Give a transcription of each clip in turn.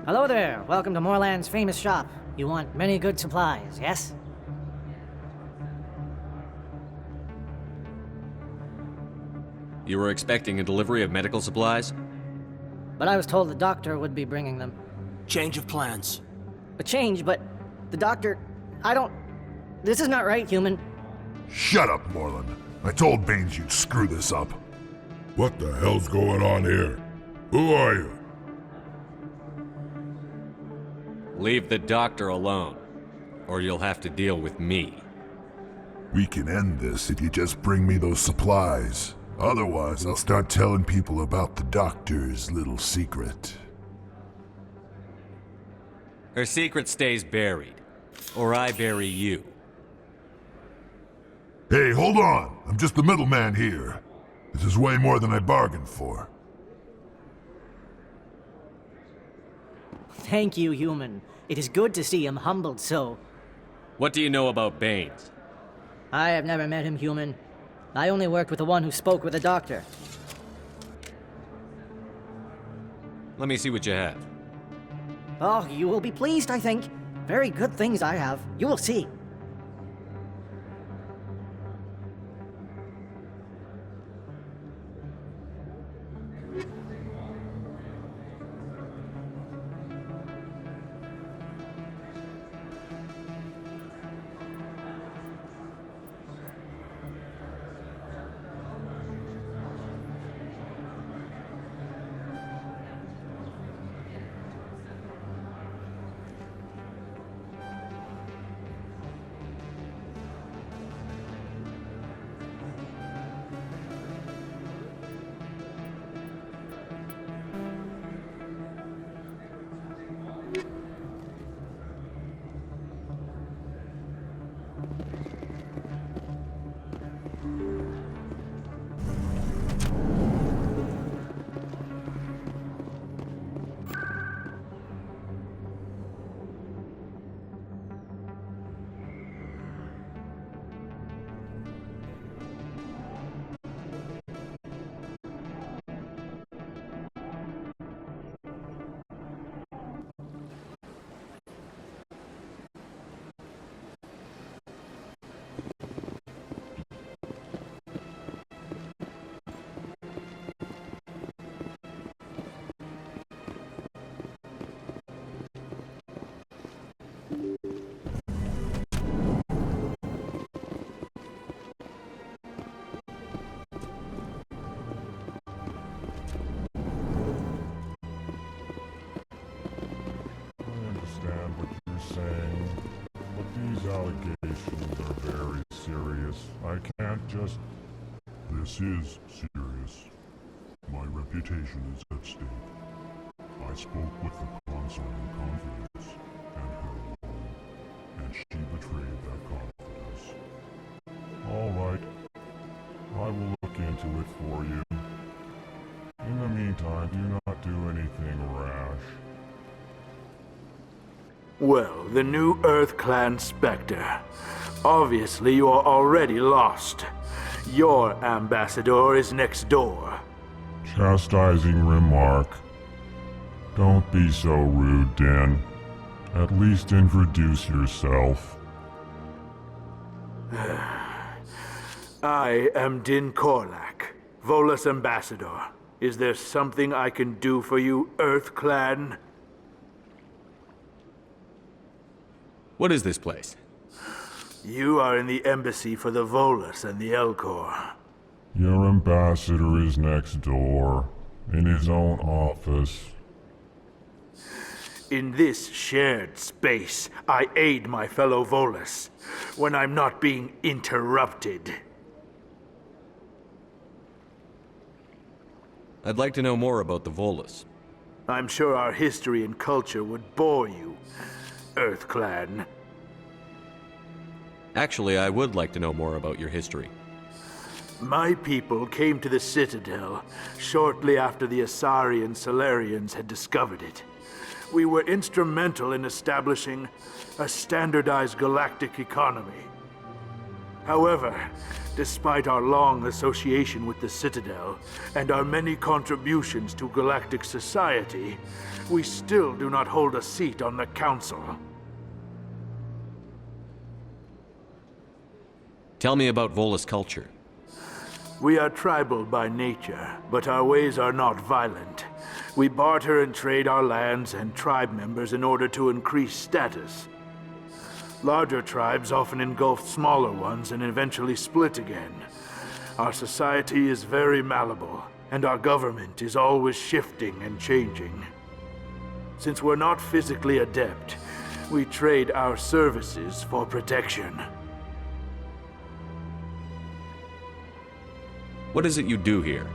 Hello there. Welcome to Moorland's famous shop. You want many good supplies, yes? You were expecting a delivery of medical supplies? But I was told the doctor would be bringing them. Change of plans. A change, but the doctor... I don't... This is not right, human. Shut up, Moorland. I told Baines you'd screw this up. What the hell's going on here? Who are you? Leave the doctor alone, or you'll have to deal with me. We can end this if you just bring me those supplies. Otherwise, I'll start telling people about the doctor's little secret. Her secret stays buried, or I bury you. Hey, hold on! I'm just the middleman here. This is way more than I bargained for. Thank you, human. It is good to see him humbled so. What do you know about Baines? I have never met him, human. I only worked with the one who spoke with the doctor. Let me see what you have. Oh, you will be pleased, I think. Very good things I have. You will see. Saying, but these allegations are very serious. I can't just... This is serious. My reputation is at stake. I spoke with the consort in confidence, and her alone, and she betrayed that confidence. All right. I will look into it for you. In the meantime, do not do anything rash. Well, the new Earth Clan Spectre. Obviously, you are already lost. Your ambassador is next door. Chastising remark. Don't be so rude, Din. At least introduce yourself. I am Din Korlak, Volus ambassador. Is there something I can do for you, Earth Clan? What is this place? You are in the embassy for the Volus and the Elcor. Your ambassador is next door, in his own office. In this shared space, I aid my fellow Volus when I'm not being interrupted. I'd like to know more about the Volus. I'm sure our history and culture would bore you, Earth Clan. Actually, I would like to know more about your history. My people came to the Citadel shortly after the Asari and Solarians had discovered it. We were instrumental in establishing a standardized galactic economy. However, Despite our long association with the Citadel and our many contributions to galactic society, we still do not hold a seat on the Council. Tell me about Volus culture. We are tribal by nature, but our ways are not violent. We barter and trade our lands and tribe members in order to increase status. Larger tribes often engulf smaller ones and eventually split again. Our society is very malleable, and our government is always shifting and changing. Since we're not physically adept, we trade our services for protection. What is it you do here?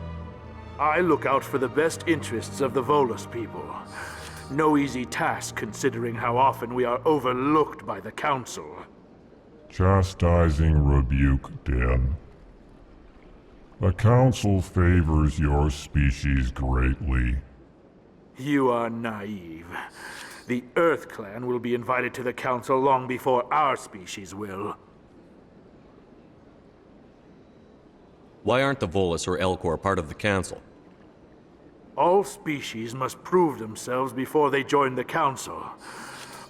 I look out for the best interests of the Volus people. No easy task considering how often we are overlooked by the Council. Chastising rebuke, Din. The Council favors your species greatly. You are naive. The Earth Clan will be invited to the Council long before our species will. Why aren't the Volus or Elcor part of the Council? All species must prove themselves before they join the Council.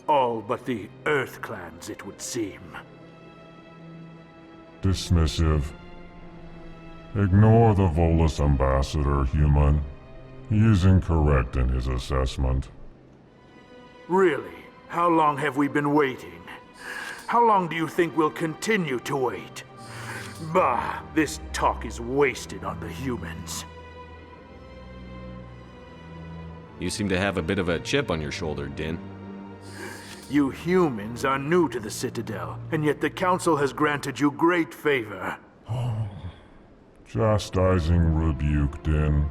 All but the Earth Clans, it would seem. Dismissive. Ignore the Volus ambassador, human. He is incorrect in his assessment. Really? How long have we been waiting? How long do you think we'll continue to wait? Bah, this talk is wasted on the humans. You seem to have a bit of a chip on your shoulder, Din. You humans are new to the Citadel, and yet the Council has granted you great favor. Chastising rebuke, Din.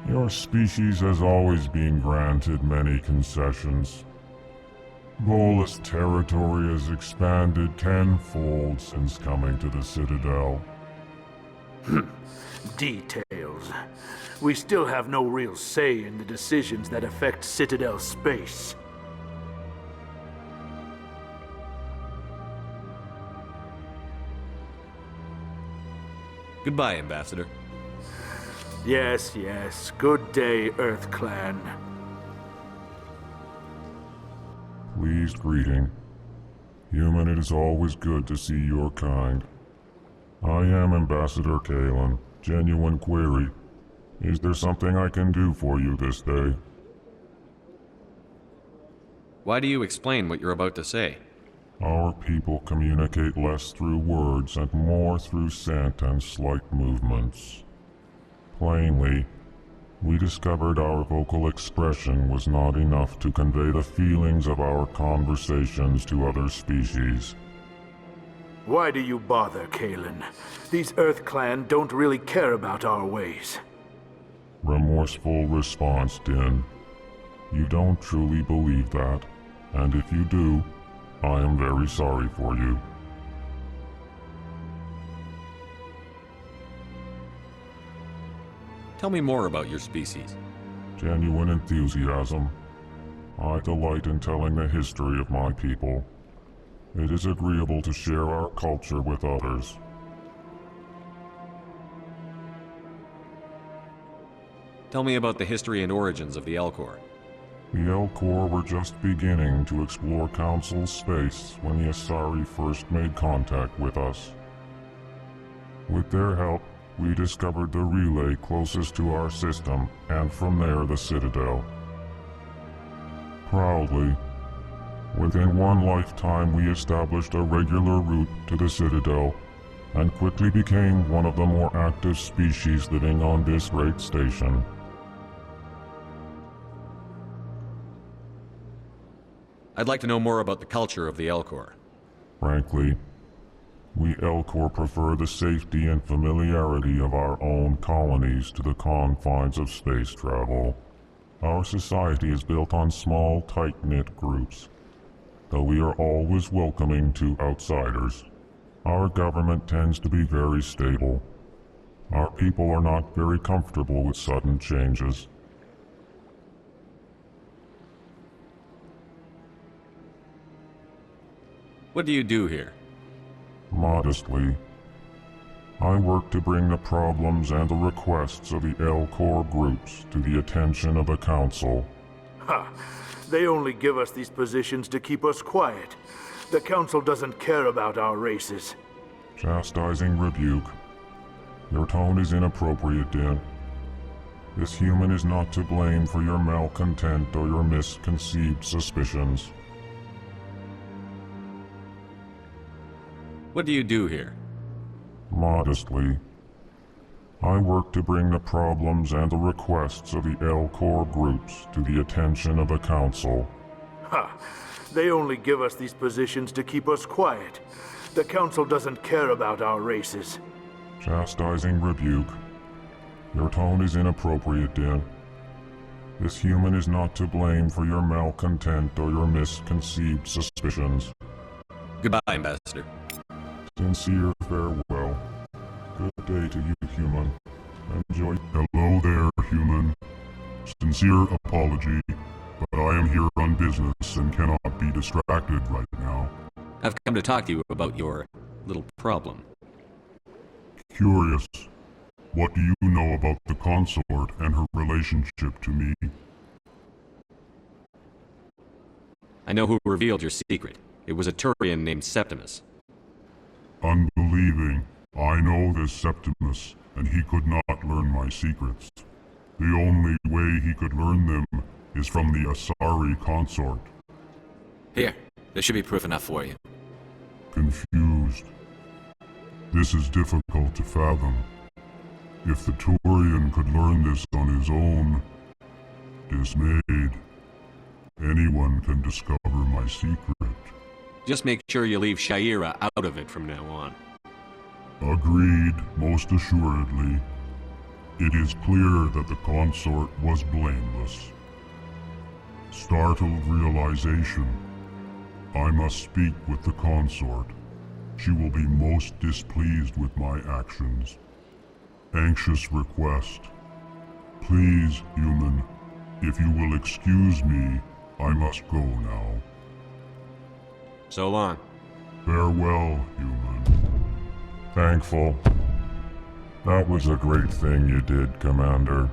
Your species has always been granted many concessions. Volus territory has expanded tenfold since coming to the Citadel. Details. We still have no real say in the decisions that affect Citadel space. Goodbye, Ambassador. Yes, yes. Good day, Earth Clan. Pleased greeting. Human, it is always good to see your kind. I am Ambassador Kalen. Genuine query. Is there something I can do for you this day? Why do you explain what you're about to say? Our people communicate less through words and more through scent and slight movements. Plainly, we discovered our vocal expression was not enough to convey the feelings of our conversations to other species. Why do you bother, Kalen? These Earth Clan don't really care about our ways. Remorseful response, Din. You don't truly believe that, and if you do, I am very sorry for you. Tell me more about your species. Genuine enthusiasm. I delight in telling the history of my people. It is agreeable to share our culture with others. Tell me about the history and origins of the Elcor. The Elcor were just beginning to explore Council space when the Asari first made contact with us. With their help, we discovered the relay closest to our system, and from there the Citadel. Proudly, within one lifetime we established a regular route to the Citadel, and quickly became one of the more active species living on this great station. I'd like to know more about the culture of the Elcor. Frankly, we Elcor prefer the safety and familiarity of our own colonies to the confines of space travel. Our society is built on small, tight-knit groups, though we are always welcoming to outsiders. Our government tends to be very stable. Our people are not very comfortable with sudden changes. What do you do here? Modestly, I work to bring the problems and the requests of the Elcor groups to the attention of the Council. Ha! They only give us these positions to keep us quiet. The Council doesn't care about our races. Chastising rebuke. Your tone is inappropriate, Din. This human is not to blame for your malcontent or your misconceived suspicions. What do you do here? Modestly, I work to bring the problems and the requests of the Elcor groups to the attention of the Council. Ha! They only give us these positions to keep us quiet. The Council doesn't care about our races. Chastising rebuke. Your tone is inappropriate, Din. This human is not to blame for your malcontent or your misconceived suspicions. Goodbye, Ambassador. Sincere farewell. Good day to you, human. Enjoy. Hello there, human. Sincere apology, but I am here on business and cannot be distracted right now. I've come to talk to you about your little problem. Curious. What do you know about the consort and her relationship to me? I know who revealed your secret. It was a Turian named Septimus. Unbelieving. I know this Septimus, and he could not learn my secrets. The only way he could learn them is from the Asari consort. Here, there should be proof enough for you. Confused. This is difficult to fathom. If the Turian could learn this on his own, dismayed, anyone can discover my secret. Just make sure you leave Shaira out of it from now on. Agreed, most assuredly. It is clear that the consort was blameless. Startled realization. I must speak with the consort. She will be most displeased with my actions. Anxious request. Please, human, if you will excuse me, I must go now. So long. Farewell, human. Thankful. That was a great thing you did, Commander.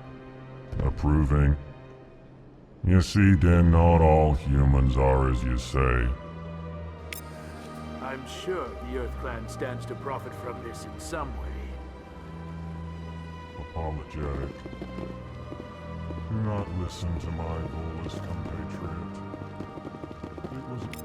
Approving. You see, Din, not all humans are as you say. I'm sure the Earth Clan stands to profit from this in some way. Apologetic. Do not listen to my Volus compatriot. It was...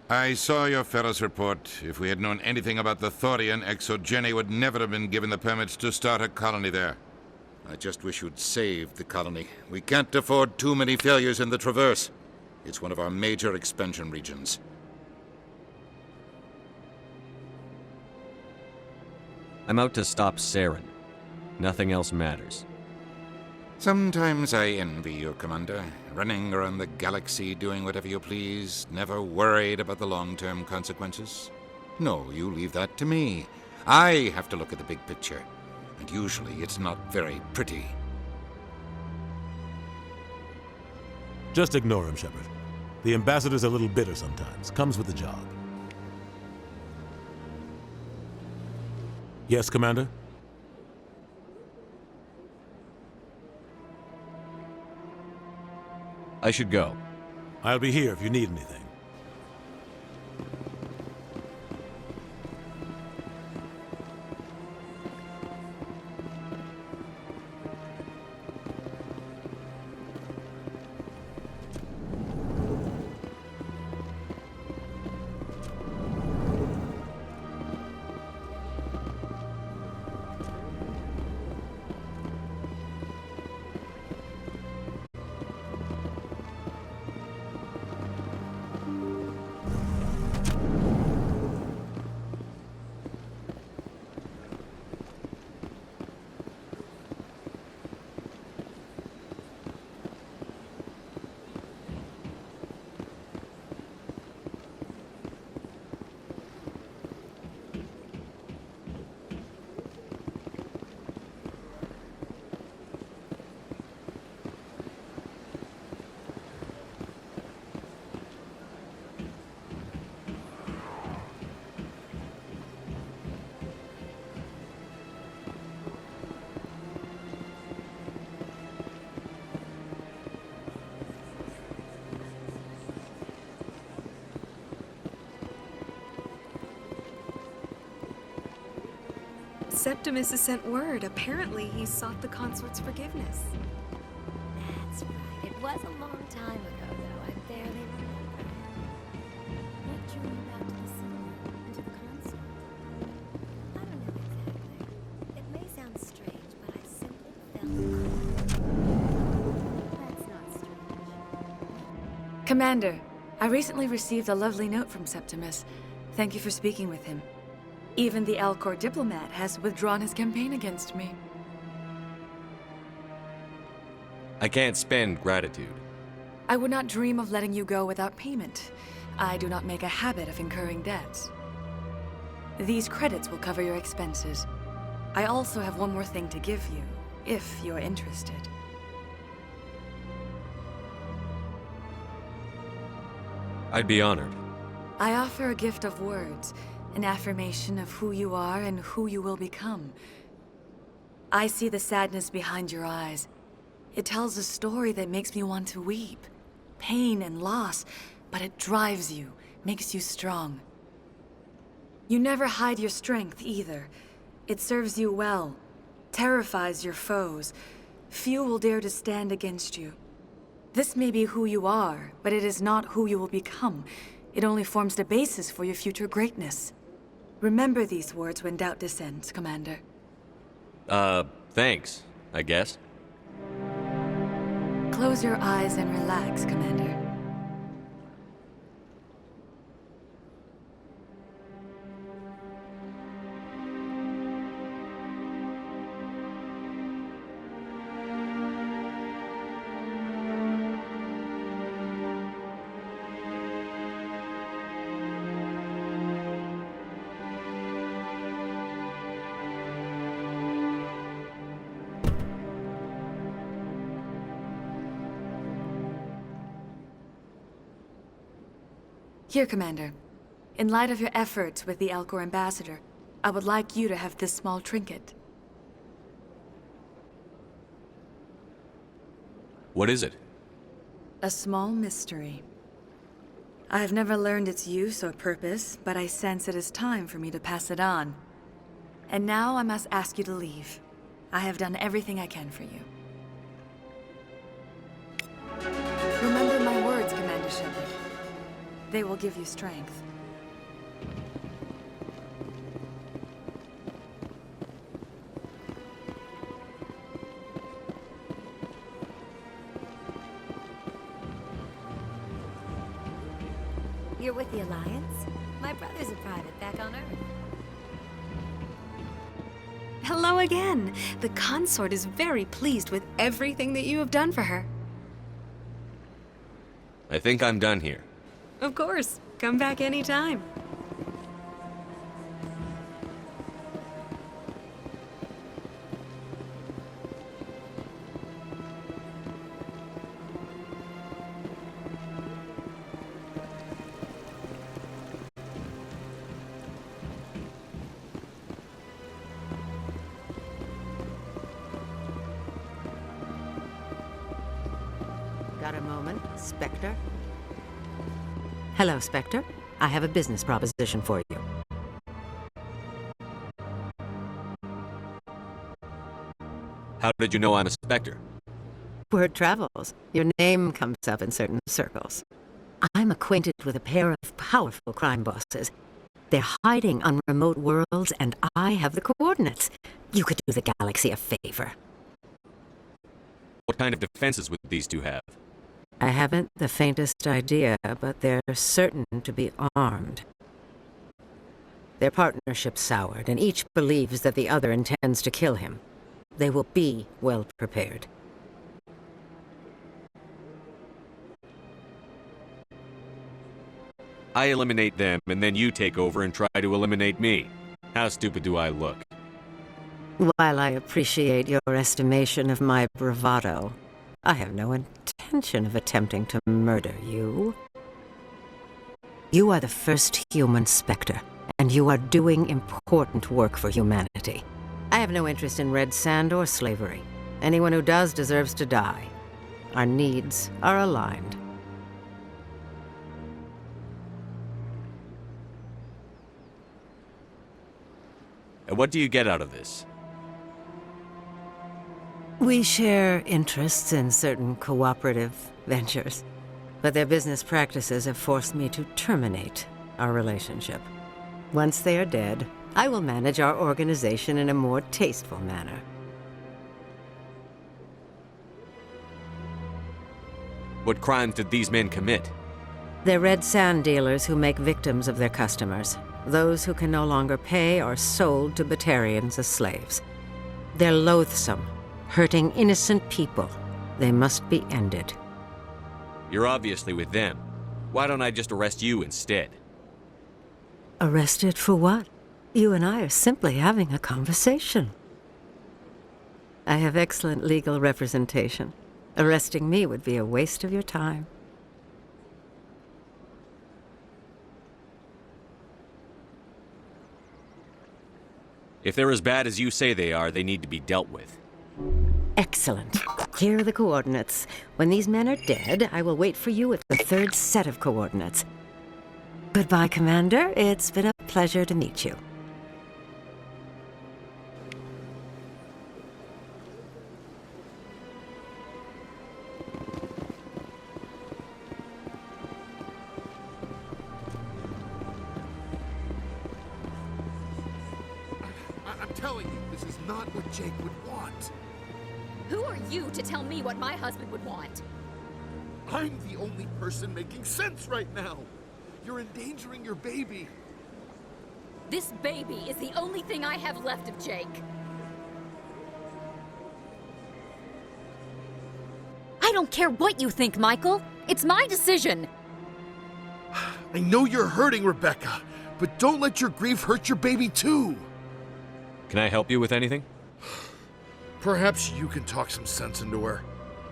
I saw your Ferris report. If we had known anything about the Thorian, Exogeny would never have been given the permits to start a colony there. I just wish you'd saved the colony. We can't afford too many failures in the Traverse. It's one of our major expansion regions. I'm out to stop Saren. Nothing else matters. Sometimes I envy you, Commander. Running around the galaxy doing whatever you please, never worried about the long-term consequences. No, you leave that to me. I have to look at the big picture. And usually it's not very pretty. Just ignore him, Shepard. The ambassador's a little bitter sometimes. Comes with the job. Yes, Commander? I should go. I'll be here if you need anything. Septimus has sent word. Apparently, he sought the consort's forgiveness. That's right. It was a long time ago, though. I barely remember. What drew you back to the cinema and to the consort? I don't know exactly. It may sound strange, but I simply felt called. That's not strange. Commander, I recently received a lovely note from Septimus. Thank you for speaking with him. Even the Alcor diplomat has withdrawn his campaign against me. I can't spend gratitude. I would not dream of letting you go without payment. I do not make a habit of incurring debts. These credits will cover your expenses. I also have one more thing to give you, if you're interested. I'd be honored. I offer a gift of words, an affirmation of who you are and who you will become. I see the sadness behind your eyes. It tells a story that makes me want to weep. Pain and loss, but it drives you, makes you strong. You never hide your strength either. It serves you well, terrifies your foes. Few will dare to stand against you. This may be who you are, but it is not who you will become. It only forms the basis for your future greatness. Remember these words when doubt descends, Commander. Thanks, I guess. Close your eyes and relax, Commander. Here, Commander. In light of your efforts with the Alcor ambassador, I would like you to have this small trinket. What is it? A small mystery. I have never learned its use or purpose, but I sense it is time for me to pass it on. And now I must ask you to leave. I have done everything I can for you. Remember my words, Commander Shepard. They will give you strength. You're with the Alliance? My brother's a private back on Earth. Hello again. The consort is very pleased with everything that you have done for her. I think I'm done here. Of course. Come back anytime. Got a moment, Spectre? Hello, Spectre. I have a business proposition for you. How did you know I'm a Spectre? Word travels. Your name comes up in certain circles. I'm acquainted with a pair of powerful crime bosses. They're hiding on remote worlds, and I have the coordinates. You could do the galaxy a favor. What kind of defenses would these two have? I haven't the faintest idea, but they're certain to be armed. Their partnership's soured, and each believes that the other intends to kill him. They will be well prepared. I eliminate them, and then you take over and try to eliminate me. How stupid do I look? While I appreciate your estimation of my bravado, I have no intention of attempting to murder you. You are the first human Spectre, and you are doing important work for humanity. I have no interest in red sand or slavery. Anyone who does deserves to die. Our needs are aligned. And what do you get out of this? We share interests in certain cooperative ventures, but their business practices have forced me to terminate our relationship. Once they are dead, I will manage our organization in a more tasteful manner. What crimes did these men commit? They're red sand dealers who make victims of their customers. Those who can no longer pay are sold to Batarians as slaves. They're loathsome, hurting innocent people. They must be ended. You're obviously with them. Why don't I just arrest you instead? Arrested for what? You and I are simply having a conversation. I have excellent legal representation. Arresting me would be a waste of your time. If they're as bad as you say they are, they need to be dealt with. Excellent. Here are the coordinates. When these men are dead, I will wait for you with the third set of coordinates. Goodbye, Commander. It's been a pleasure to meet you. I'm telling you, this is not what Jake would want. Who are you to tell me what my husband would want? I'm the only person making sense right now. You're endangering your baby. This baby is the only thing I have left of Jake. I don't care what you think, Michael. It's my decision. I know you're hurting, Rebecca, but don't let your grief hurt your baby too. Can I help you with anything? Perhaps you can talk some sense into her.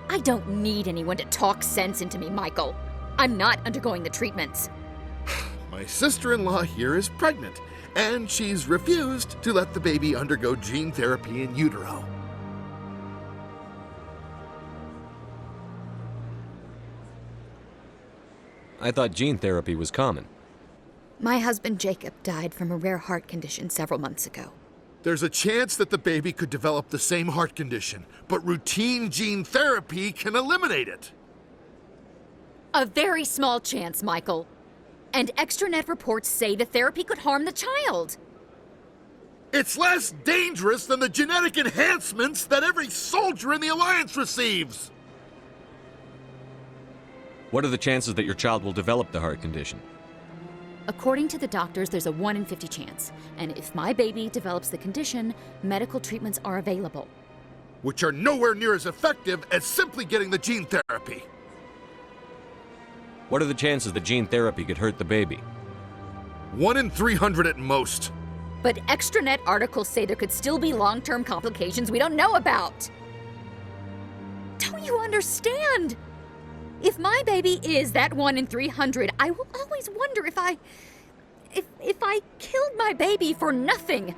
I don't need anyone to talk sense into me, Michael. I'm not undergoing the treatments. My sister-in-law here is pregnant, and she's refused to let the baby undergo gene therapy in utero. I thought gene therapy was common. My husband Jacob died from a rare heart condition several months ago. There's a chance that the baby could develop the same heart condition, but routine gene therapy can eliminate it. A very small chance, Michael. And extranet reports say the therapy could harm the child. It's less dangerous than the genetic enhancements that every soldier in the Alliance receives. What are the chances that your child will develop the heart condition? According to the doctors, there's a 1 in 50 chance. And if my baby develops the condition, medical treatments are available. Which are nowhere near as effective as simply getting the gene therapy. What are the chances that gene therapy could hurt the baby? 1 in 300 at most. But extranet articles say there could still be long-term complications we don't know about. Don't you understand? If my baby is that 1 in 300, I will always wonder if I killed my baby for nothing.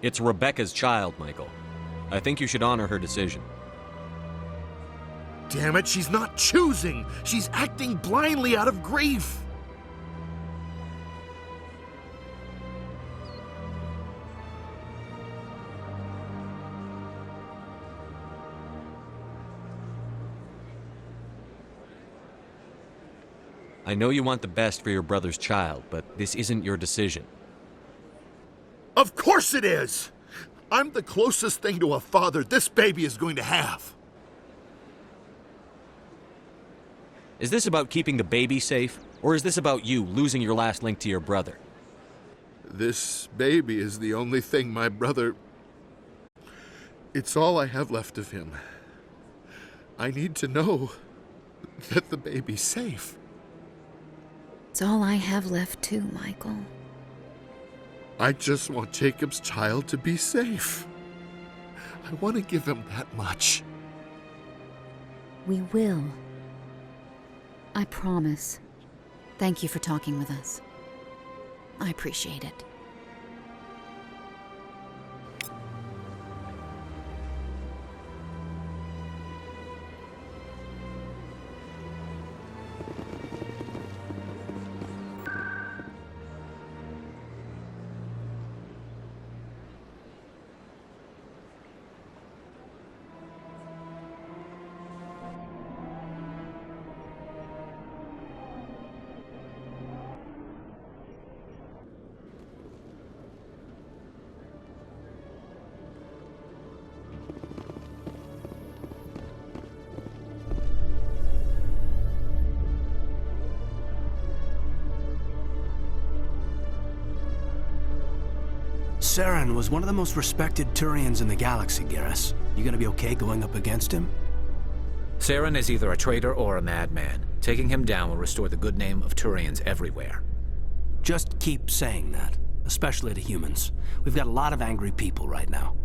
It's Rebecca's child, Michael. I think you should honor her decision. Damn it, she's not choosing. She's acting blindly out of grief. I know you want the best for your brother's child, but this isn't your decision. Of course it is! I'm the closest thing to a father this baby is going to have. Is this about keeping the baby safe, or is this about you losing your last link to your brother? This baby is the only thing my brother... It's all I have left of him. I need to know that the baby's safe. It's all I have left too, Michael. I just want Jacob's child to be safe. I want to give him that much. We will. I promise. Thank you for talking with us. I appreciate it. Saren was one of the most respected Turians in the galaxy, Garrus. You gonna be okay going up against him? Saren is either a traitor or a madman. Taking him down will restore the good name of Turians everywhere. Just keep saying that, especially to humans. We've got a lot of angry people right now.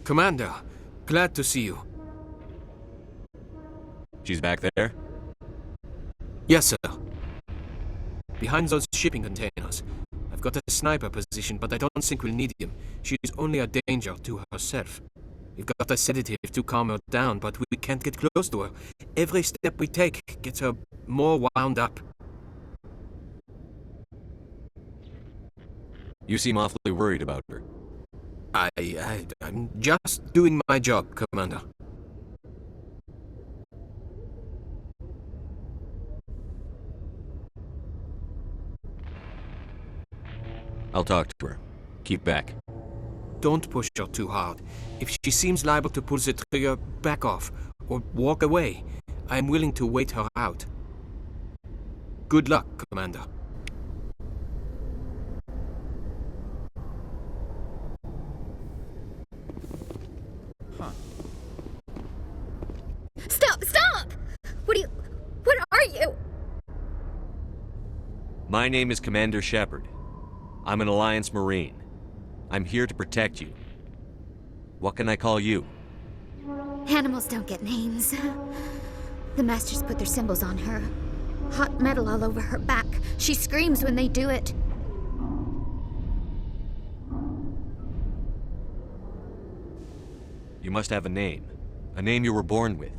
Commander, glad to see you. She's back there? Yes, sir. Behind those shipping containers. I've got a sniper position, but I don't think we'll need him. She's only a danger to herself. We've got a sedative to calm her down, but we can't get close to her. Every step we take gets her more wound up. You seem awfully worried about her. I'm just doing my job, Commander. I'll talk to her. Keep back. Don't push her too hard. If she seems liable to pull the trigger, back off, or walk away. I'm willing to wait her out. Good luck, Commander. Stop! What are you? My name is Commander Shepard. I'm an Alliance Marine. I'm here to protect you. What can I call you? Animals don't get names. The Masters put their symbols on her. Hot metal all over her back. She screams when they do it. You must have a name. A name you were born with.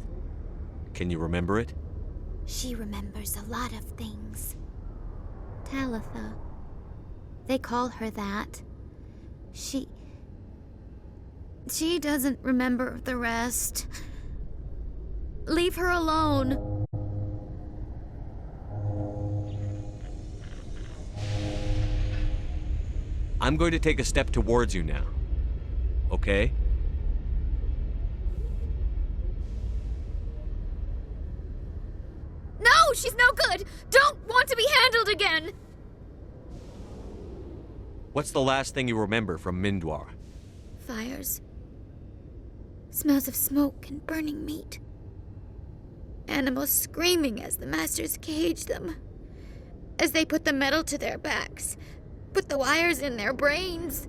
Can you remember it? She remembers a lot of things. Talitha. They call her that. She doesn't remember the rest. Leave her alone. I'm going to take a step towards you now. Okay? No, she's no good! Don't want to be handled again! What's the last thing you remember from Mindwar? Fires. Smells of smoke and burning meat. Animals screaming as the Masters cage them. As they put the metal to their backs. Put the wires in their brains.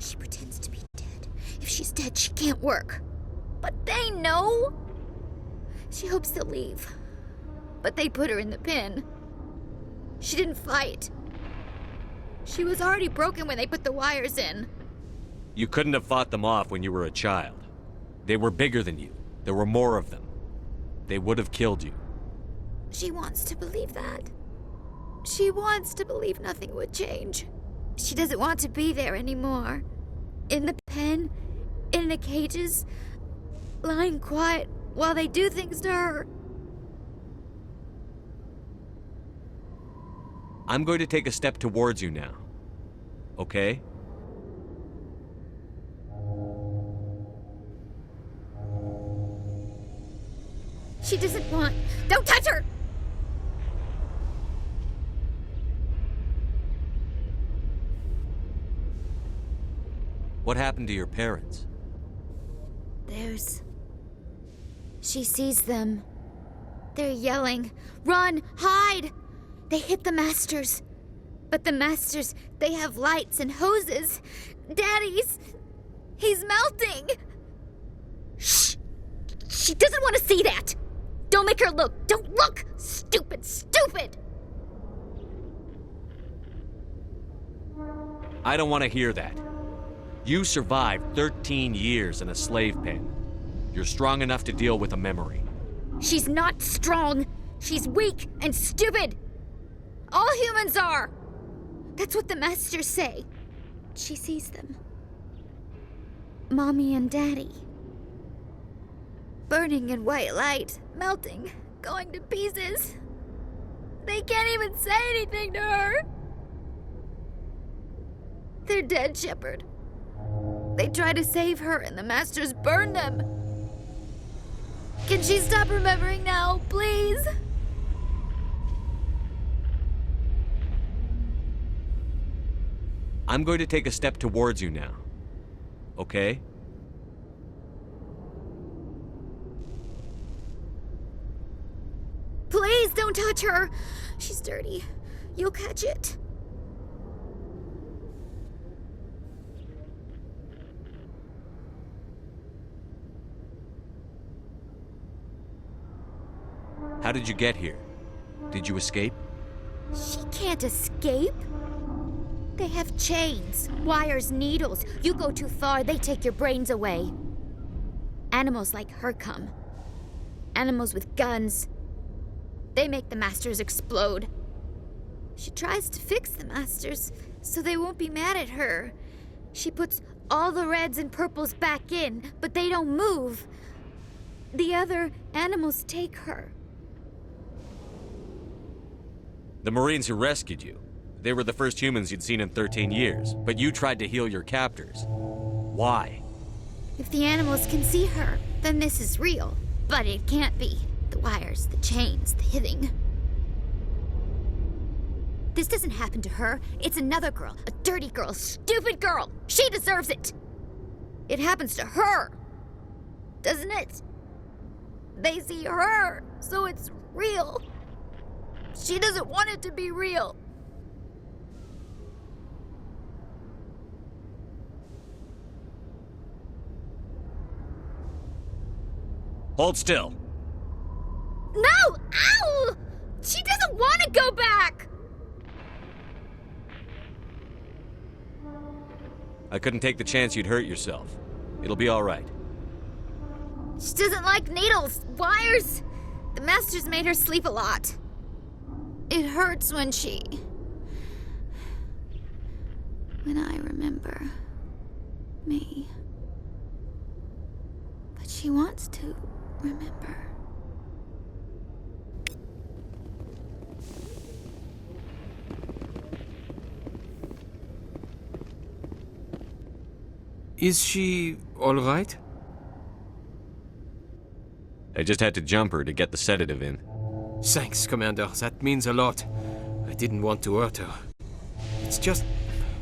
She pretends to be dead. If she's dead, she can't work. But they know! She hopes to leave. But they put her in the pen. She didn't fight. She was already broken when they put the wires in. You couldn't have fought them off when you were a child. They were bigger than you. There were more of them. They would have killed you. She wants to believe that. She wants to believe nothing would change. She doesn't want to be there anymore. In the pen, in the cages, lying quiet while they do things to her. I'm going to take a step towards you now. Okay? She doesn't want... Don't touch her! What happened to your parents? She sees them. They're yelling, "Run! Hide!" They hit the Masters. But the Masters, they have lights and hoses. He's melting. Shh! She doesn't want to see that! Don't make her look! Don't look! Stupid! I don't want to hear that. You survived 13 years in a slave pen. You're strong enough to deal with a memory. She's not strong. She's weak and stupid. All humans are. That's what the Masters say. She sees them. Mommy and Daddy. Burning in white light, melting, going to pieces. They can't even say anything to her. They're dead, Shepard. They try to save her and the Masters burn them. Can she stop remembering now, please? I'm going to take a step towards you now. Okay? Please don't touch her. She's dirty. You'll catch it. How did you get here? Did you escape? She can't escape. They have chains, wires, needles. You go too far, they take your brains away. Animals like her come. Animals with guns. They make the Masters explode. She tries to fix the Masters so they won't be mad at her. She puts all the reds and purples back in, but they don't move. The other animals take her. The Marines who rescued you. They were the first humans you'd seen in 13 years, but you tried to heal your captors. Why? If the animals can see her, then this is real. But it can't be. The wires, the chains, the hitting. This doesn't happen to her. It's another girl. A dirty girl. A stupid girl. She deserves it. It happens to her. Doesn't it? They see her, so it's real. She doesn't want it to be real. Hold still. No! Ow! She doesn't want to go back! I couldn't take the chance you'd hurt yourself. It'll be all right. She doesn't like needles, wires. The Masters made her sleep a lot. It hurts when I remember me. But she wants to remember. Is she all right? I just had to jump her to get the sedative in. Thanks, Commander. That means a lot. I didn't want to hurt her. It's just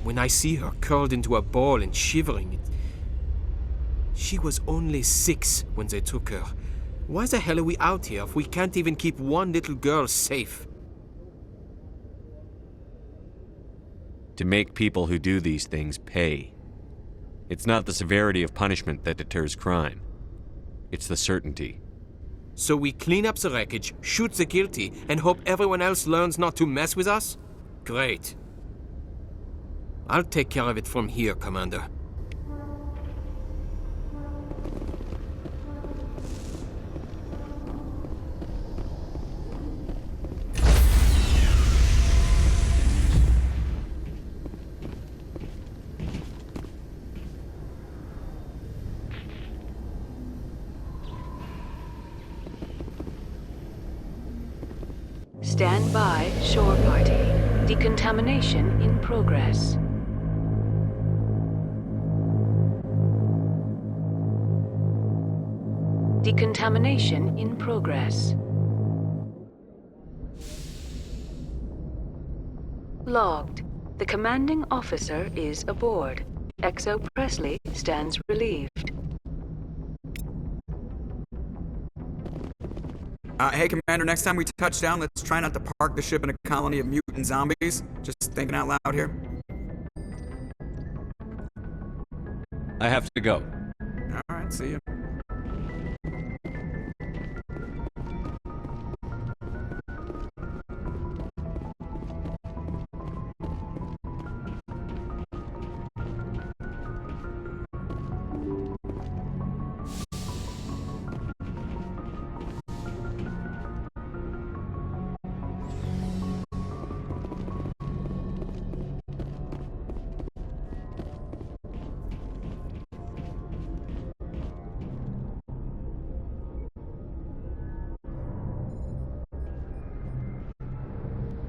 when I see her curled into a ball and shivering. She was only 6 when they took her. Why the hell are we out here if we can't even keep one little girl safe? To make people who do these things pay. It's not the severity of punishment that deters crime. It's the certainty. So we clean up the wreckage, shoot the guilty, and hope everyone else learns not to mess with us? Great. I'll take care of it from here, Commander. Stand by, shore party. Decontamination in progress. Decontamination in progress. Logged. The commanding officer is aboard. Exo Presley stands relieved. Hey, Commander, next time we touch down, let's try not to park the ship in a colony of mutant zombies. Just thinking out loud here. I have to go. Alright, see you.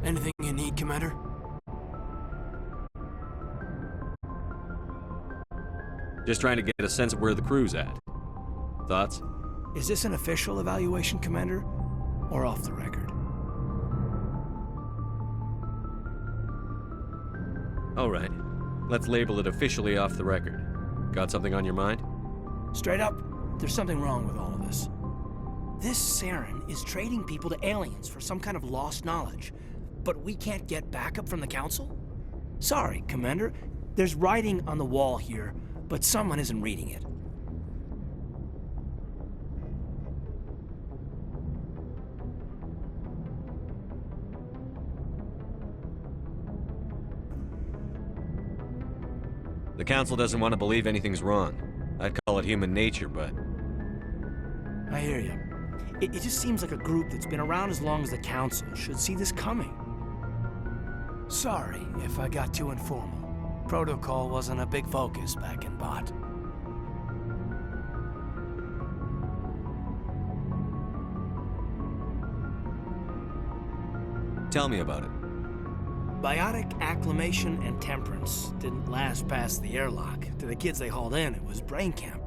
Anything you need, Commander? Just trying to get a sense of where the crew's at. Thoughts? Is this an official evaluation, Commander? Or off the record? All right. Let's label it officially off the record. Got something on your mind? Straight up, there's something wrong with all of this. This Saren is trading people to aliens for some kind of lost knowledge. But we can't get backup from the Council? Sorry, Commander. There's writing on the wall here, but someone isn't reading it. The Council doesn't want to believe anything's wrong. I'd call it human nature, but... I hear you. It just seems like a group that's been around as long as the Council should see this coming. Sorry if I got too informal. Protocol wasn't a big focus back in Bot. Tell me about it. Biotic acclimation and temperance didn't last past the airlock. To the kids they hauled in, it was brain camp.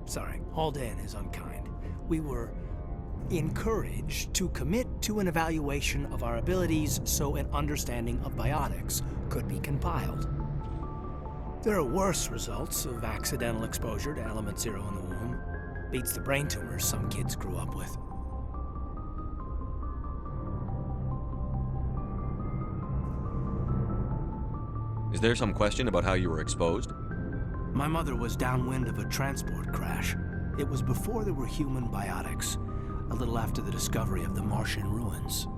Sorry, hauled in is unkind. We were encouraged to commit to an evaluation of our abilities so an understanding of biotics could be compiled. There are worse results of accidental exposure to element 0 in the womb. Beats the brain tumors some kids grew up with. Is there some question about how you were exposed? My mother was downwind of a transport crash. It was before there were human biotics, a little after the discovery of the Martian ruins.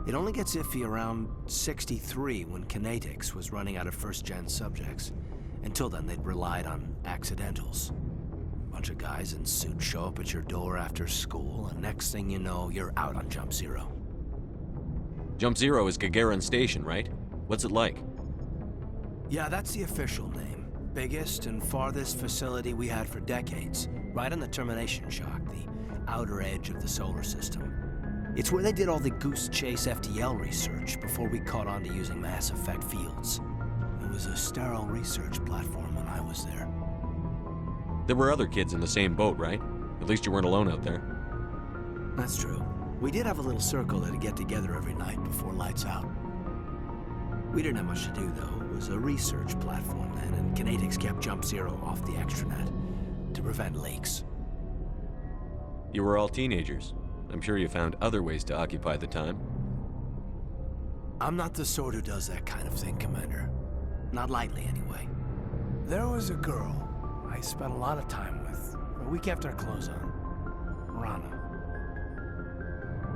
It only gets iffy around 63 when Kinetics was running out of first-gen subjects. Until then, they'd relied on accidentals. A bunch of guys in suits show up at your door after school, and next thing you know, you're out on Jump Zero. Jump Zero is Gagarin Station, right? What's it like? Yeah, that's the official name. Biggest and farthest facility we had for decades. Right on the termination shock, the outer edge of the solar system. It's where they did all the Goose Chase FTL research before we caught on to using mass effect fields. It was a sterile research platform when I was there. There were other kids in the same boat, right? At least you weren't alone out there. That's true. We did have a little circle that'd get together every night before lights out. We didn't have much to do, though. It was a research platform then, and Kinetics kept Jump Zero off the extranet to prevent leaks. You were all teenagers. I'm sure you found other ways to occupy the time. I'm not the sort who does that kind of thing, Commander. Not lightly, anyway. There was a girl I spent a lot of time with, but we kept our clothes on. Rana.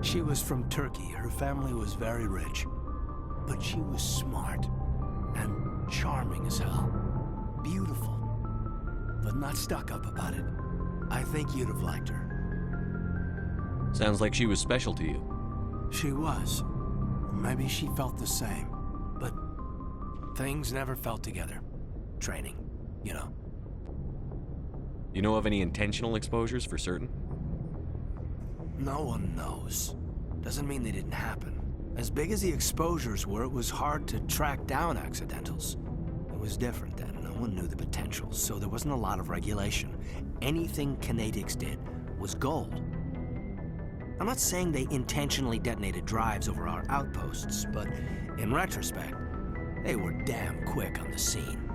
She was from Turkey. Her family was very rich. But she was smart and charming as hell. Beautiful, but not stuck up about it. I think you'd have liked her. Sounds like she was special to you. She was. Maybe she felt the same. But things never felt together. Training, you know. You know of any intentional exposures for certain? No one knows. Doesn't mean they didn't happen. As big as the exposures were, it was hard to track down accidentals. It was different then. No one knew the potential, so there wasn't a lot of regulation. Anything Kinetics did was gold. I'm not saying they intentionally detonated drives over our outposts, but in retrospect, they were damn quick on the scene.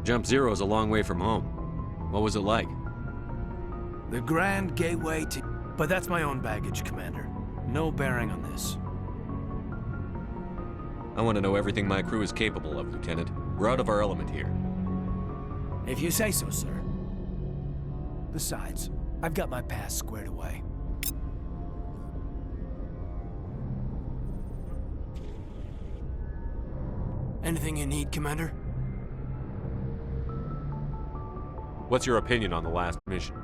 Jump Zero's a long way from home. What was it like? The Grand Gateway to... But that's my own baggage, Commander. No bearing on this. I want to know everything my crew is capable of, Lieutenant. We're out of our element here. If you say so, sir. Besides, I've got my past squared away. Anything you need, Commander? What's your opinion on the last mission?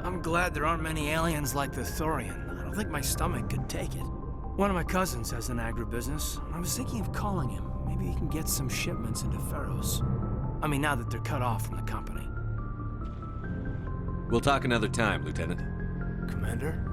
I'm glad there aren't many aliens like the Thorian. I don't think my stomach could take it. One of my cousins has an agribusiness. I was thinking of calling him. Maybe he can get some shipments into Feros. I mean, now that they're cut off from the company. We'll talk another time, Lieutenant. Commander?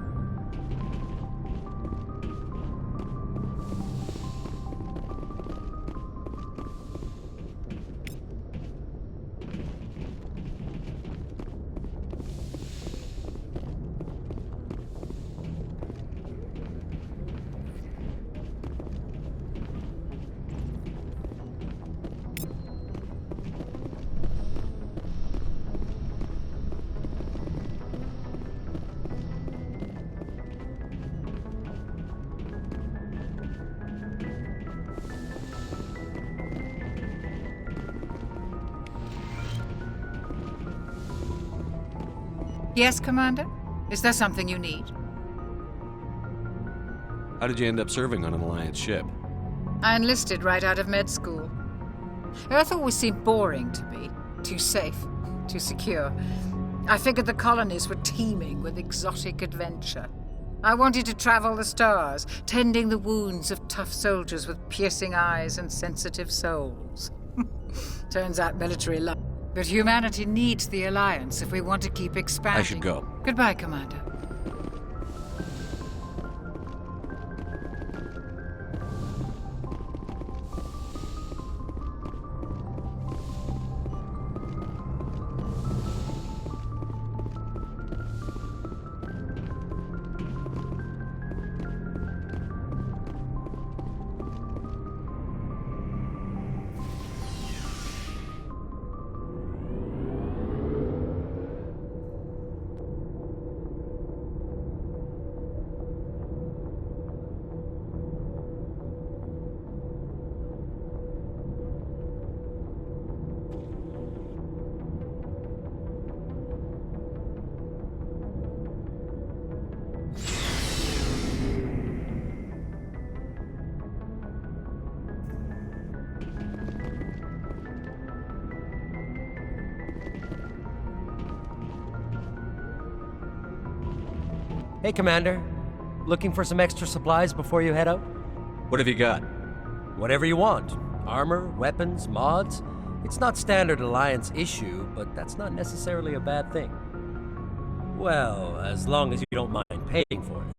Yes, Commander? Is there something you need? How did you end up serving on an Alliance ship? I enlisted right out of med school. Earth always seemed boring to me. Too safe, too secure. I figured the colonies were teeming with exotic adventure. I wanted to travel the stars, tending the wounds of tough soldiers with piercing eyes and sensitive souls. Turns out military life. But humanity needs the Alliance if we want to keep expanding. I should go. Goodbye, Commander. Hey, Commander. Looking for some extra supplies before you head out? What have you got? Whatever you want. Armor, weapons, mods. It's not standard Alliance issue, but that's not necessarily a bad thing. Well, as long as you don't mind paying for it.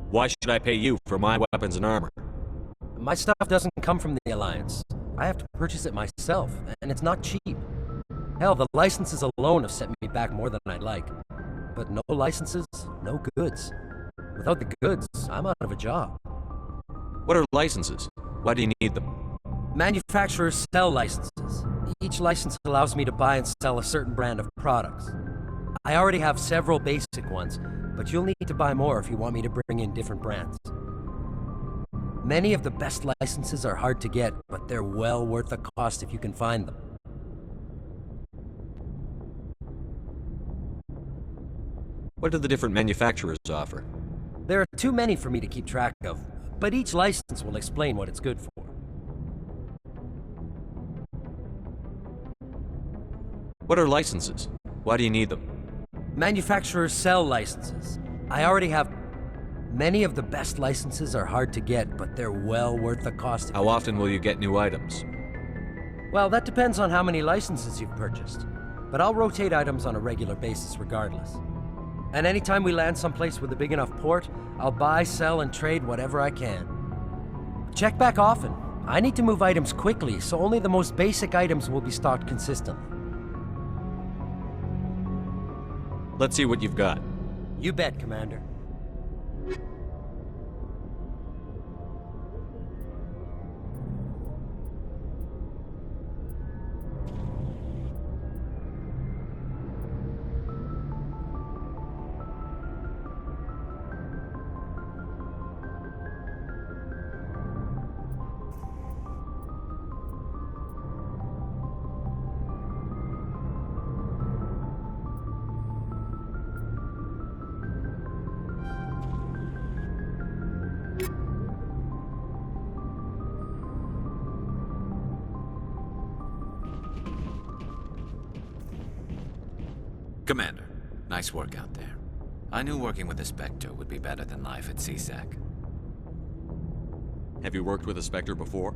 Why should I pay you for my weapons and armor? My stuff doesn't come from the Alliance. I have to purchase it myself, and it's not cheap. Hell, the licenses alone have set me back more than I'd like. But no licenses, no goods. Without the goods, I'm out of a job. What are licenses? Why do you need them? Manufacturers sell licenses. Each license allows me to buy and sell a certain brand of products. I already have several basic ones, but you'll need to buy more if you want me to bring in different brands. Many of the best licenses are hard to get, but they're well worth the cost if you can find them. What do the different manufacturers offer? There are too many for me to keep track of, but each license will explain what it's good for. What are licenses? Why do you need them? Manufacturers sell licenses. I already have... Many of the best licenses are hard to get, but they're well worth the cost. How often will you get new items? Well, that depends on how many licenses you've purchased. But I'll rotate items on a regular basis regardless. And anytime we land someplace with a big enough port, I'll buy, sell, and trade whatever I can. Check back often. I need to move items quickly, so only the most basic items will be stocked consistently. Let's see what you've got. You bet, Commander. Commander, nice work out there. I knew working with the Spectre would be better than life at CSEC. Have you worked with a Spectre before?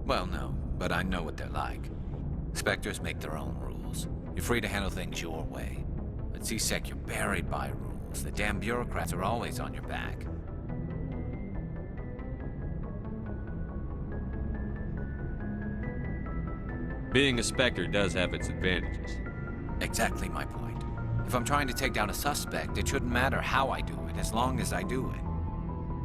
Well, no, but I know what they're like. Spectres make their own rules. You're free to handle things your way. At CSEC, you're buried by rules. The damn bureaucrats are always on your back. Being a Spectre does have its advantages. Exactly my point. If I'm trying to take down a suspect, it shouldn't matter how I do it, as long as I do it.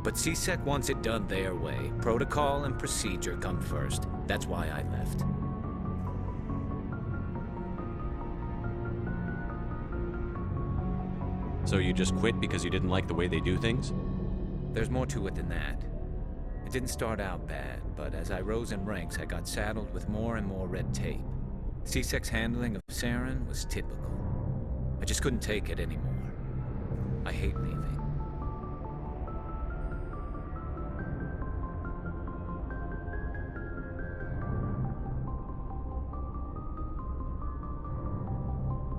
But CSEC wants it done their way. Protocol and procedure come first. That's why I left. So you just quit because you didn't like the way they do things? There's more to it than that. It didn't start out bad, but as I rose in ranks, I got saddled with more and more red tape. CSEC's handling of Saren was typical. I just couldn't take it anymore. I hate leaving.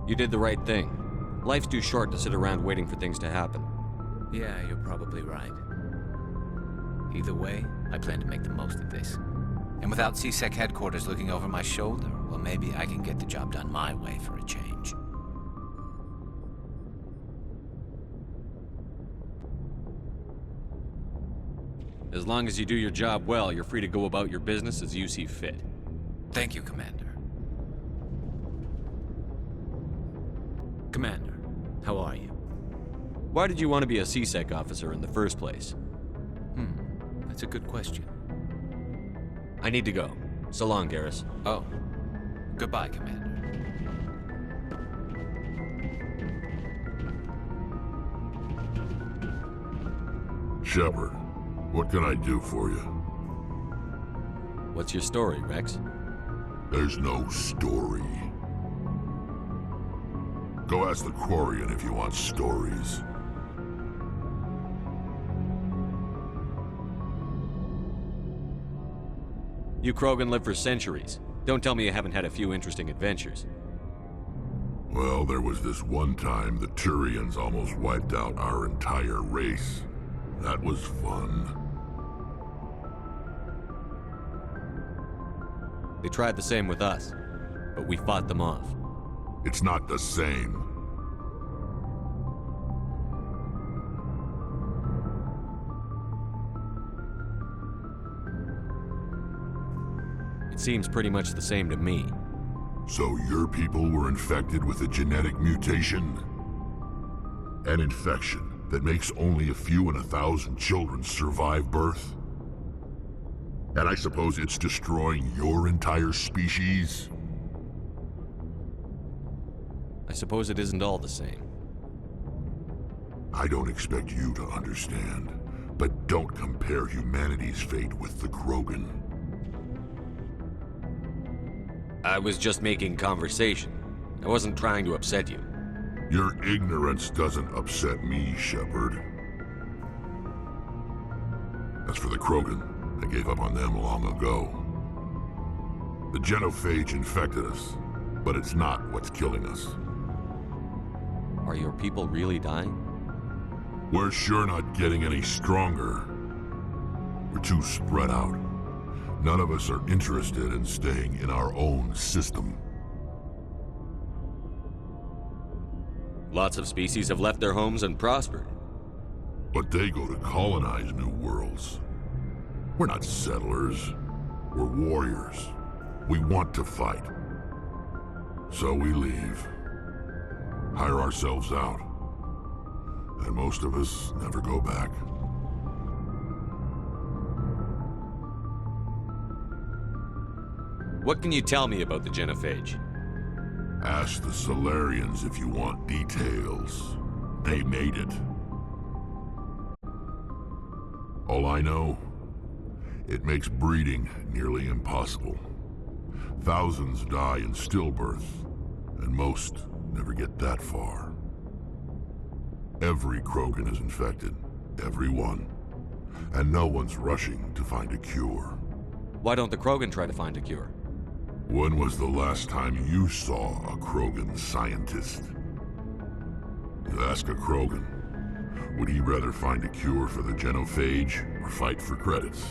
You did the right thing. Life's too short to sit around waiting for things to happen. Yeah, you're probably right. Either way, I plan to make the most of this. And without CSEC headquarters looking over my shoulder, well, maybe I can get the job done my way for a change. As long as you do your job well, you're free to go about your business as you see fit. Thank you, Commander. Commander, how are you? Why did you want to be a CSEC officer in the first place? That's a good question. I need to go. So long, Garrus. Oh. Goodbye, Commander. Shepard, what can I do for you? What's your story, Rex? There's no story. Go ask the Quarian if you want stories. You Krogan live for centuries. Don't tell me you haven't had a few interesting adventures. Well, there was this one time the Turians almost wiped out our entire race. That was fun. They tried the same with us, but we fought them off. It's not the same. It seems pretty much the same to me. So your people were infected with a genetic mutation? An infection that makes only a few in 1,000 children survive birth? And I suppose it's destroying your entire species? I suppose it isn't all the same. I don't expect you to understand, but don't compare humanity's fate with the Krogan. I was just making conversation. I wasn't trying to upset you. Your ignorance doesn't upset me, Shepard. As for the Krogan, I gave up on them long ago. The genophage infected us, but it's not what's killing us. Are your people really dying? We're sure not getting any stronger. We're too spread out. None of us are interested in staying in our own system. Lots of species have left their homes and prospered. But they go to colonize new worlds. We're not settlers. We're warriors. We want to fight. So we leave. Hire ourselves out. And most of us never go back. What can you tell me about the genophage? Ask the Solarians if you want details. They made it. All I know, it makes breeding nearly impossible. Thousands die in stillbirth, and most never get that far. Every Krogan is infected. Every one. And no one's rushing to find a cure. Why don't the Krogan try to find a cure? When was the last time you saw a Krogan scientist? You ask a Krogan. Would he rather find a cure for the genophage or fight for credits?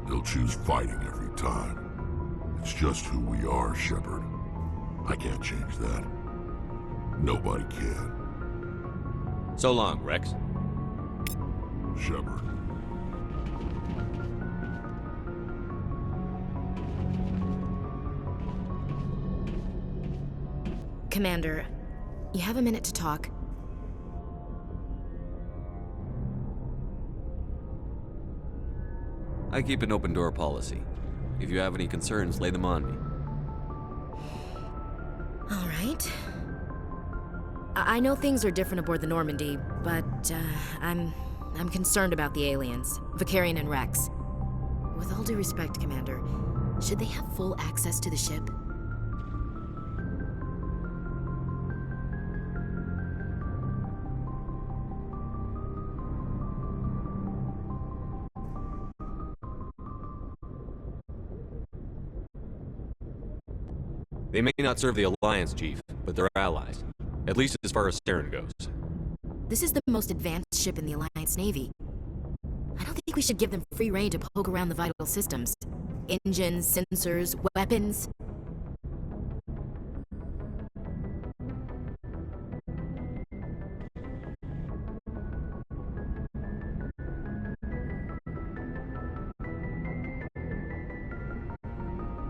He'll choose fighting every time. It's just who we are, Shepard. I can't change that. Nobody can. So long, Rex. Shepard. Commander, you have a minute to talk? I keep an open door policy. If you have any concerns, lay them on me. All right. I know things are different aboard the Normandy, but I'm concerned about the aliens, Vakarian and Rex. With all due respect, Commander, should they have full access to the ship? They may not serve the Alliance, Chief, but they're allies. At least as far as Saren goes. This is the most advanced ship in the Alliance Navy. I don't think we should give them free rein to poke around the vital systems. Engines, sensors, weapons.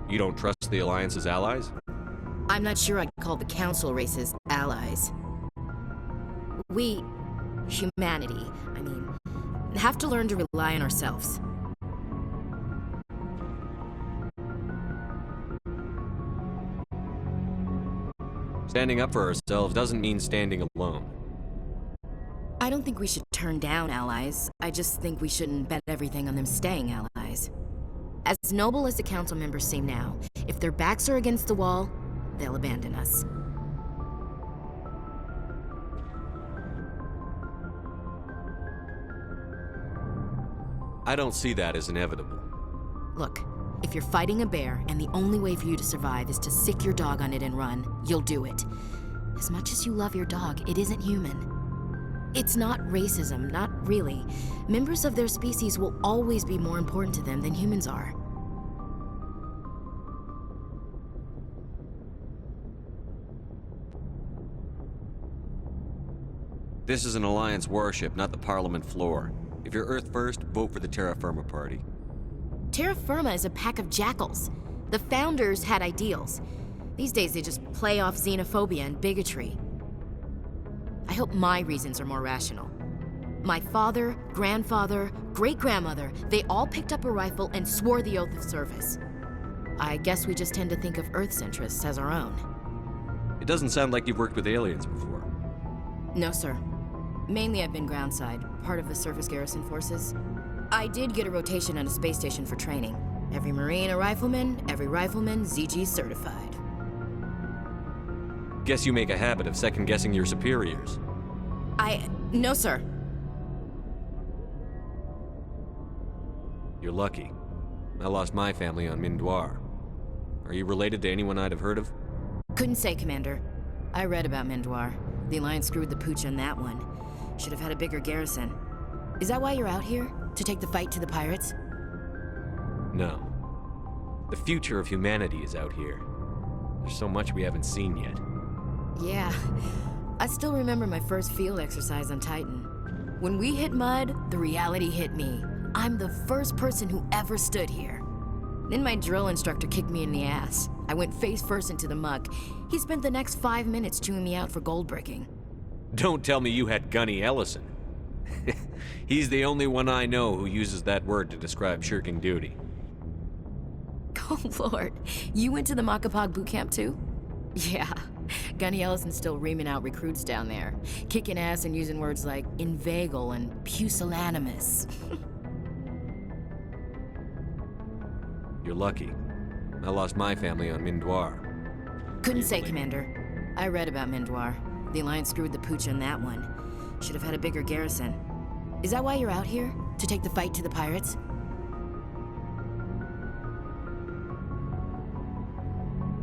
You don't trust the Alliance's allies? I'm not sure I'd call the Council races allies. We, humanity, I mean, have to learn to rely on ourselves. Standing up for ourselves doesn't mean standing alone. I don't think we should turn down allies. I just think we shouldn't bet everything on them staying allies. As noble as the Council members seem now, if their backs are against the wall, they'll abandon us. I don't see that as inevitable. Look, if you're fighting a bear and the only way for you to survive is to sick your dog on it and run, you'll do it. As much as you love your dog, it isn't human. It's not racism, not really. Members of their species will always be more important to them than humans are. This is an Alliance warship, not the Parliament floor. If you're Earth first, vote for the Terra Firma Party. Terra Firma is a pack of jackals. The founders had ideals. These days they just play off xenophobia and bigotry. I hope my reasons are more rational. My father, grandfather, great-grandmother, they all picked up a rifle and swore the oath of service. I guess we just tend to think of Earth's interests as our own. It doesn't sound like you've worked with aliens before. No, sir. Mainly I've been groundside, part of the surface garrison forces. I did get a rotation at a space station for training. Every Marine a rifleman, every rifleman ZG certified. Guess you make a habit of second-guessing your superiors. No, sir. You're lucky. I lost my family on Mindoir. Are you related to anyone I'd have heard of? Couldn't say, Commander. I read about Mindoir. The Alliance screwed the pooch on that one. Should have had a bigger garrison. Is that why you're out here? To take the fight to the pirates? No. The future of humanity is out here. There's so much we haven't seen yet. Yeah. I still remember my first field exercise on Titan. When we hit mud, the reality hit me. I'm the first person who ever stood here. Then my drill instructor kicked me in the ass. I went face first into the muck. He spent the next 5 minutes chewing me out for gold bricking. Don't tell me you had Gunny Ellison. He's the only one I know who uses that word to describe shirking duty. Oh, Lord. You went to the Makapog boot camp, too? Yeah. Gunny Ellison's still reaming out recruits down there. Kicking ass and using words like inveigle and pusillanimous. You're lucky. I lost my family on Mindoir. Couldn't say, Commander. I read about Mindoir. The Alliance screwed the pooch on that one. Should have had a bigger garrison. Is that why you're out here? To take the fight to the pirates?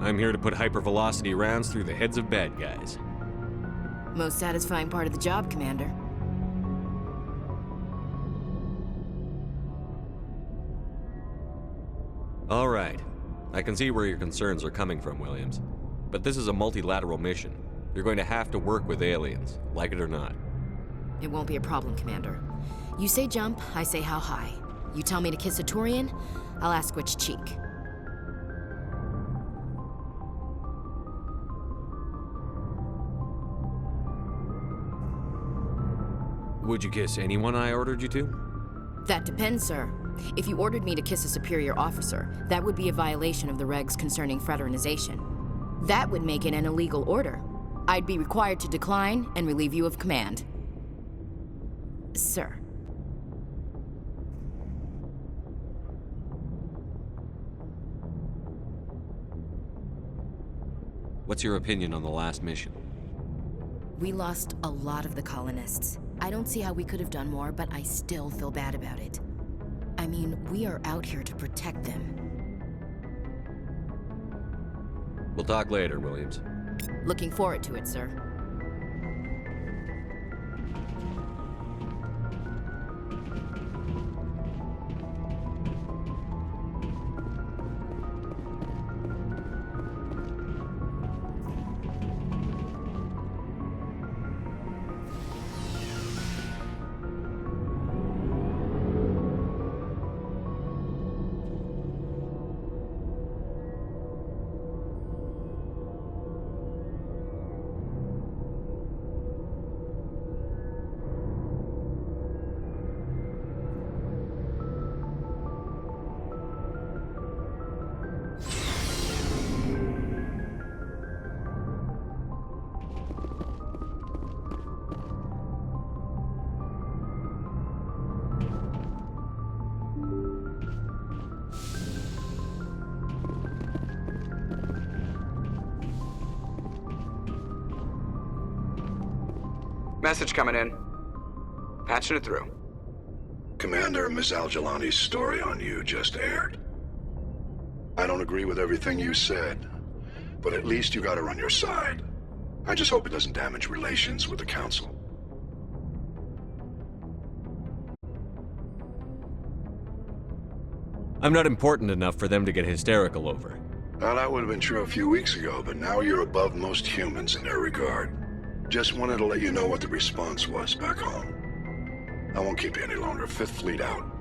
I'm here to put hypervelocity rounds through the heads of bad guys. Most satisfying part of the job, Commander. All right. I can see where your concerns are coming from, Williams. But this is a multilateral mission. You're going to have to work with aliens, like it or not. It won't be a problem, Commander. You say jump, I say how high. You tell me to kiss a Turian, I'll ask which cheek. Would you kiss anyone I ordered you to? That depends, sir. If you ordered me to kiss a superior officer, that would be a violation of the regs concerning fraternization. That would make it an illegal order. I'd be required to decline and relieve you of command. Sir. What's your opinion on the last mission? We lost a lot of the colonists. I don't see how we could have done more, but I still feel bad about it. I mean, we are out here to protect them. We'll talk later, Williams. Looking forward to it, sir. Message coming in. Patching it through. Commander, Ms. Al-Jalani's story on you just aired. I don't agree with everything you said, but at least you got her on your side. I just hope it doesn't damage relations with the Council. I'm not important enough for them to get hysterical over. Well, that would have been true a few weeks ago, but now you're above most humans in their regard. Just wanted to let you know what the response was back home. I won't keep you any longer. Fifth Fleet out.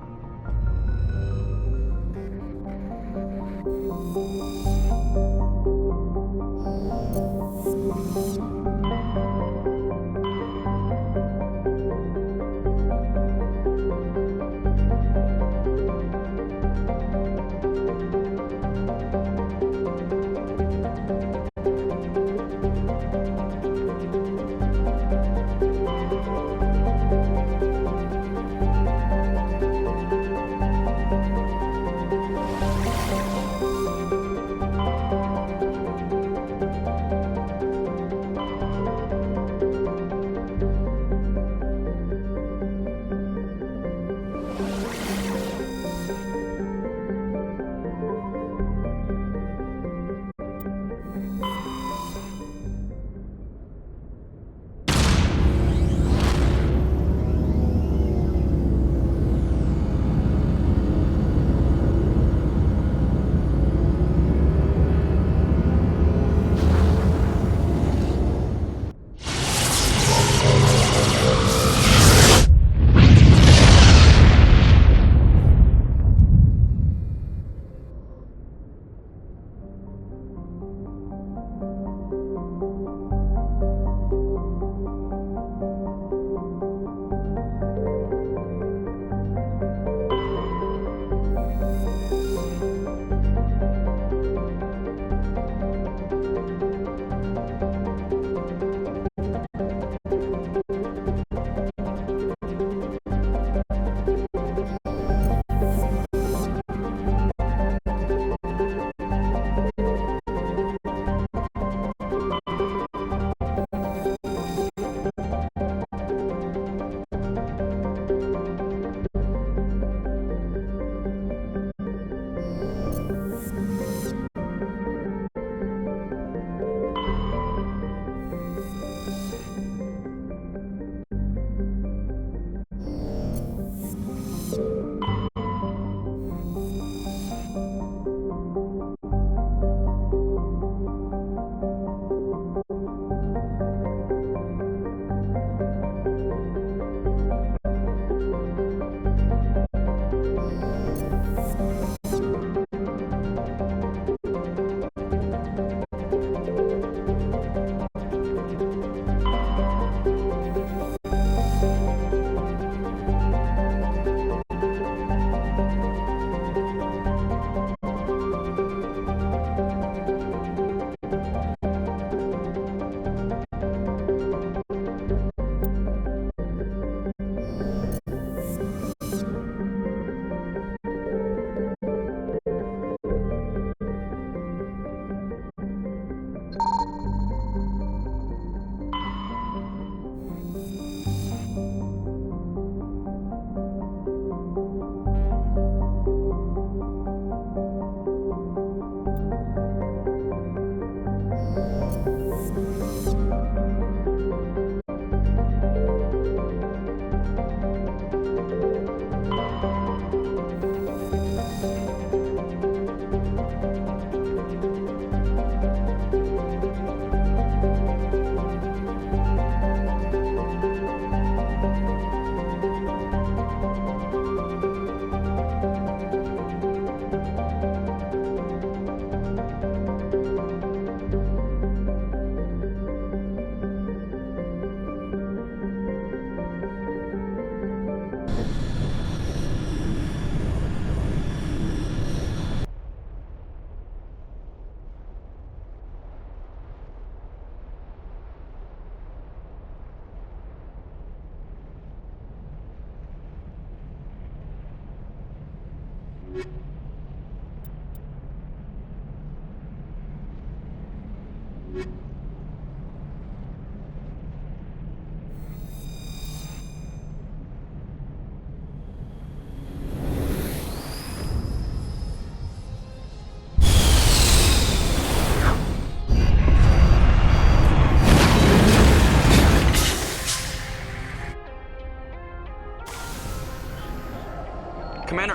Commander,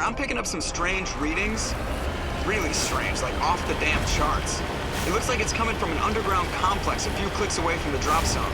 I'm picking up some strange readings. Really strange, like off the damn charts. It looks like it's coming from an underground complex a few clicks away from the drop zone.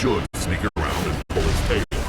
should sneak around and pull his tail.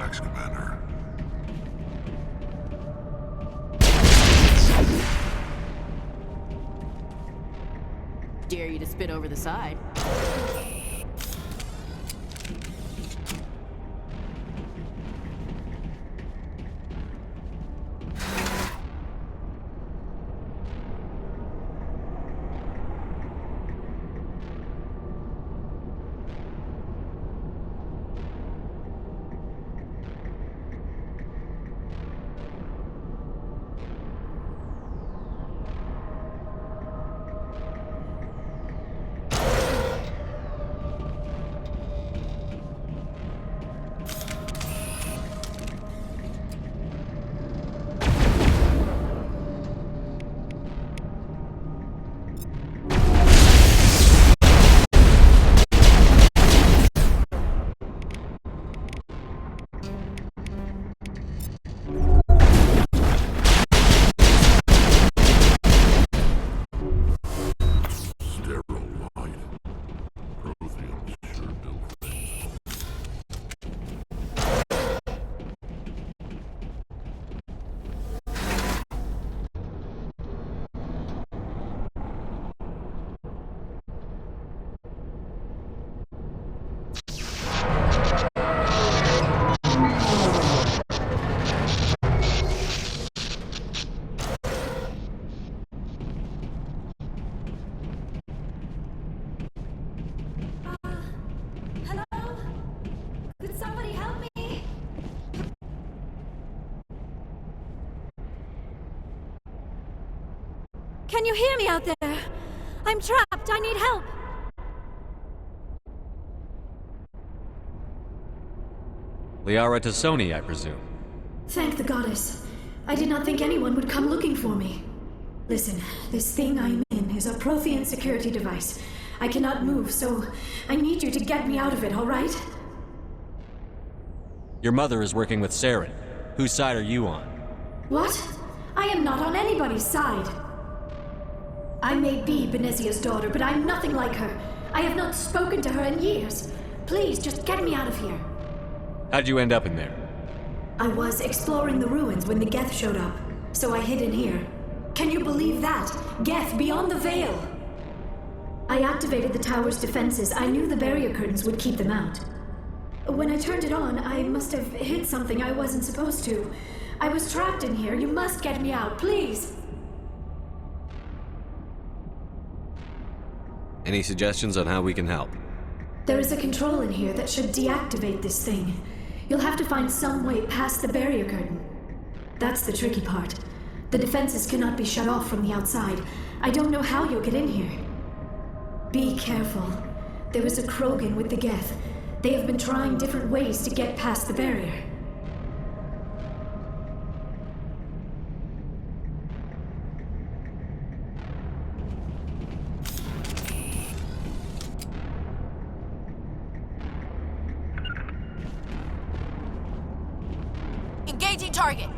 tracks, Commander. Dare you to spit over the side. Can you hear me out there? I'm trapped. I need help. Liara Tassoni, I presume. Thank the goddess. I did not think anyone would come looking for me. Listen, this thing I'm in is a Prothean security device. I cannot move, so I need you to get me out of it, all right? Your mother is working with Saren. Whose side are you on? What? I am not on anybody's side. I may be Benezia's daughter, but I'm nothing like her. I have not spoken to her in years. Please, just get me out of here. How'd you end up in there? I was exploring the ruins when the Geth showed up, so I hid in here. Can you believe that? Geth, beyond the veil! I activated the tower's defenses. I knew the barrier curtains would keep them out. When I turned it on, I must have hit something I wasn't supposed to. I was trapped in here. You must get me out, please! Any suggestions on how we can help? There is a control in here that should deactivate this thing. You'll have to find some way past the barrier curtain. That's the tricky part. The defenses cannot be shut off from the outside. I don't know how you'll get in here. Be careful. There is a Krogan with the Geth. They have been trying different ways to get past the barrier. Engaging target.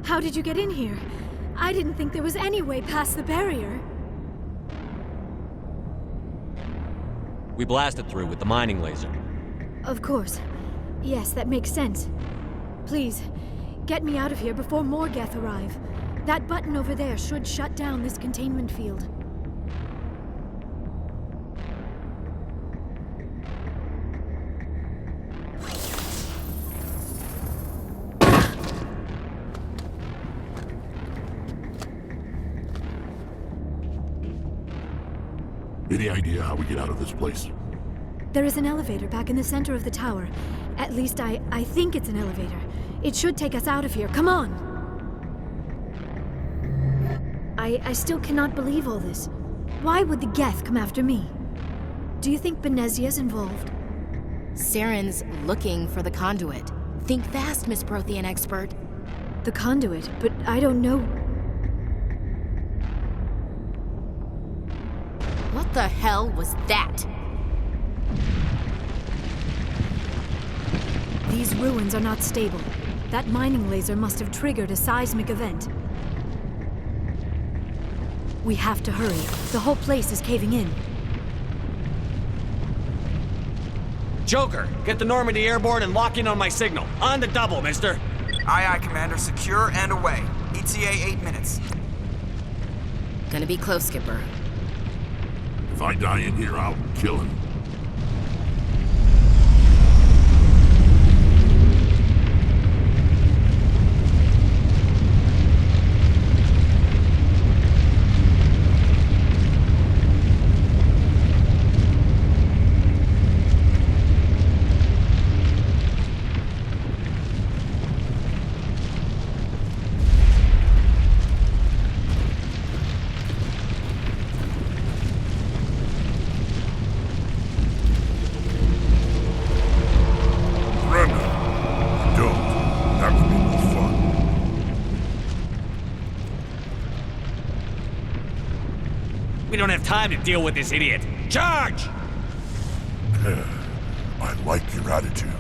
How did you get in here? I didn't think there was any way past the barrier. We blasted through with the mining laser. Of course. Yes, that makes sense. Please, get me out of here before more Geth arrive. That button over there should shut down this containment field. Any idea how we get out of this place? There is an elevator back in the center of the tower. At least I think it's an elevator. It should take us out of here. Come on! I still cannot believe all this. Why would the Geth come after me? Do you think Benezia's involved? Saren's looking for the conduit. Think fast, Miss Prothean expert. The conduit? But I don't know... What the hell was that? These ruins are not stable. That mining laser must have triggered a seismic event. We have to hurry. The whole place is caving in. Joker, get the Normandy airborne and lock in on my signal. On the double, mister. Aye, aye, Commander. Secure and away. ETA 8 minutes. Gonna be close, Skipper. If I die in here, I'll kill him. We don't have time to deal with this idiot. Charge! I like your attitude.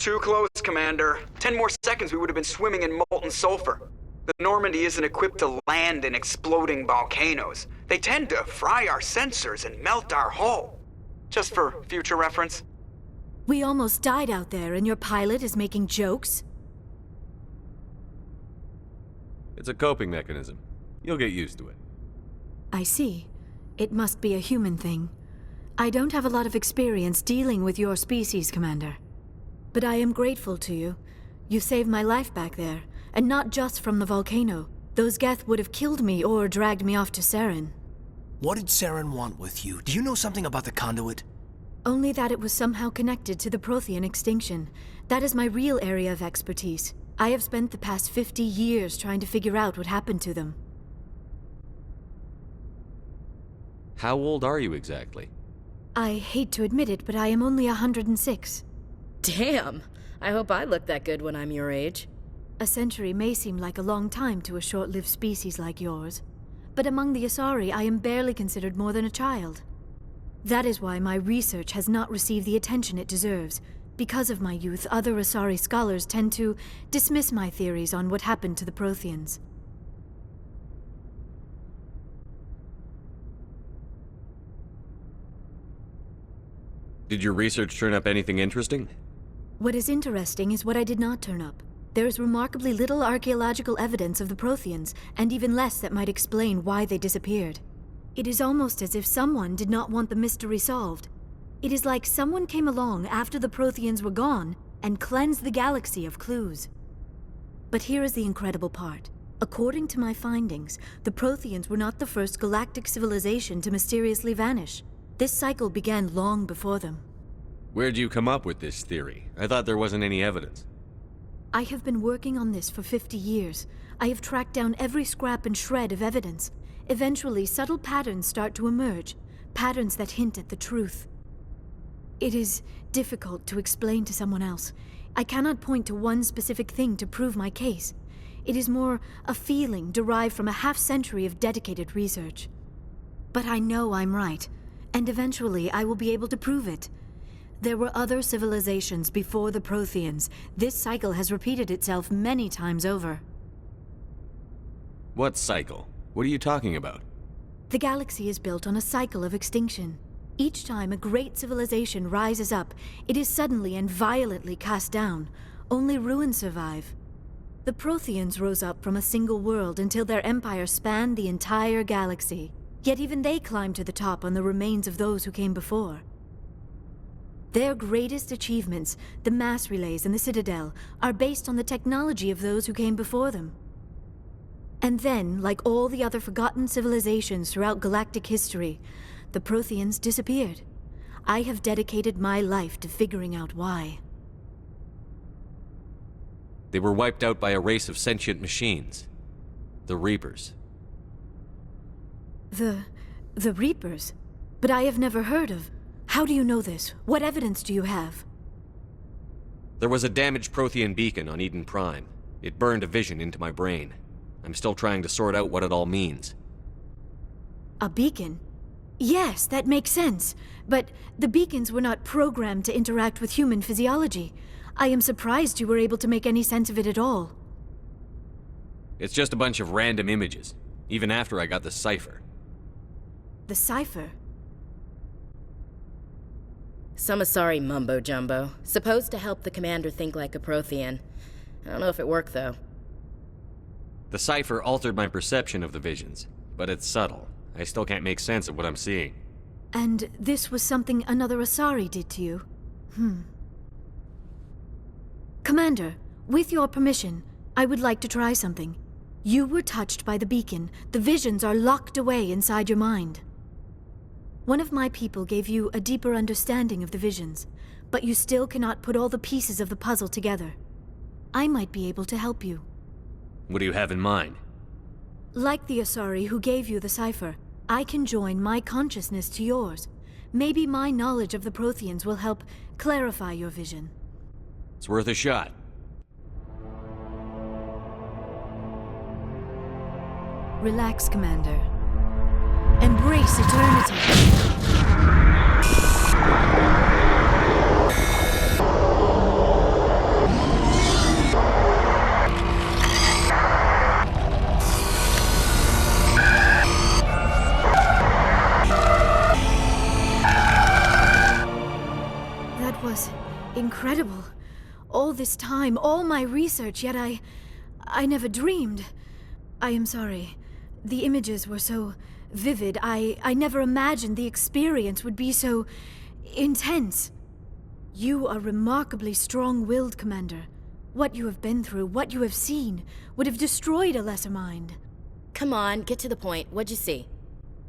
Too close, Commander. 10 more seconds we would have been swimming in molten sulfur. The Normandy isn't equipped to land in exploding volcanoes. They tend to fry our sensors and melt our hull. Just for future reference. We almost died out there, and your pilot is making jokes? It's a coping mechanism. You'll get used to it. I see. It must be a human thing. I don't have a lot of experience dealing with your species, Commander. But I am grateful to you. You saved my life back there, and not just from the volcano. Those Geth would have killed me or dragged me off to Saren. What did Saren want with you? Do you know something about the conduit? Only that it was somehow connected to the Prothean extinction. That is my real area of expertise. I have spent the past 50 years trying to figure out what happened to them. How old are you exactly? I hate to admit it, but I am only 106. Damn! I hope I look that good when I'm your age. A century may seem like a long time to a short-lived species like yours, but among the Asari I am barely considered more than a child. That is why my research has not received the attention it deserves. Because of my youth, other Asari scholars tend to dismiss my theories on what happened to the Protheans. Did your research turn up anything interesting? What is interesting is what I did not turn up. There is remarkably little archaeological evidence of the Protheans, and even less that might explain why they disappeared. It is almost as if someone did not want the mystery solved. It is like someone came along after the Protheans were gone and cleansed the galaxy of clues. But here is the incredible part. According to my findings, the Protheans were not the first galactic civilization to mysteriously vanish. This cycle began long before them. Where'd you come up with this theory? I thought there wasn't any evidence. I have been working on this for 50 years. I have tracked down every scrap and shred of evidence. Eventually, subtle patterns start to emerge, patterns that hint at the truth. It is difficult to explain to someone else. I cannot point to one specific thing to prove my case. It is more a feeling derived from a half-century of dedicated research. But I know I'm right, and eventually I will be able to prove it. There were other civilizations before the Protheans. This cycle has repeated itself many times over. What cycle? What are you talking about? The galaxy is built on a cycle of extinction. Each time a great civilization rises up, it is suddenly and violently cast down. Only ruins survive. The Protheans rose up from a single world until their empire spanned the entire galaxy. Yet even they climbed to the top on the remains of those who came before. Their greatest achievements, the mass relays and the Citadel, are based on the technology of those who came before them. And then, like all the other forgotten civilizations throughout galactic history, the Protheans disappeared. I have dedicated my life to figuring out why. They were wiped out by a race of sentient machines. The Reapers. The Reapers? But I have never heard of. How do you know this? What evidence do you have? There was a damaged Prothean beacon on Eden Prime. It burned a vision into my brain. I'm still trying to sort out what it all means. A beacon? Yes, that makes sense. But the beacons were not programmed to interact with human physiology. I am surprised you were able to make any sense of it at all. It's just a bunch of random images, even after I got the cipher. The cipher? Some Asari mumbo-jumbo, supposed to help the commander think like a Prothean. I don't know if it worked, though. The cipher altered my perception of the visions, but it's subtle. I still can't make sense of what I'm seeing. And this was something another Asari did to you? Commander, with your permission, I would like to try something. You were touched by the beacon. The visions are locked away inside your mind. One of my people gave you a deeper understanding of the visions, but you still cannot put all the pieces of the puzzle together. I might be able to help you. What do you have in mind? Like the Asari who gave you the cipher, I can join my consciousness to yours. Maybe my knowledge of the Protheans will help clarify your vision. It's worth a shot. Relax, Commander. Embrace eternity. That was incredible. All this time, all my research, yet I never dreamed. I am sorry. The images were so vivid. I never imagined the experience would be so intense. You are remarkably strong-willed, Commander. What you have been through, what you have seen, would have destroyed a lesser mind. Come on, get to the point. What'd you see?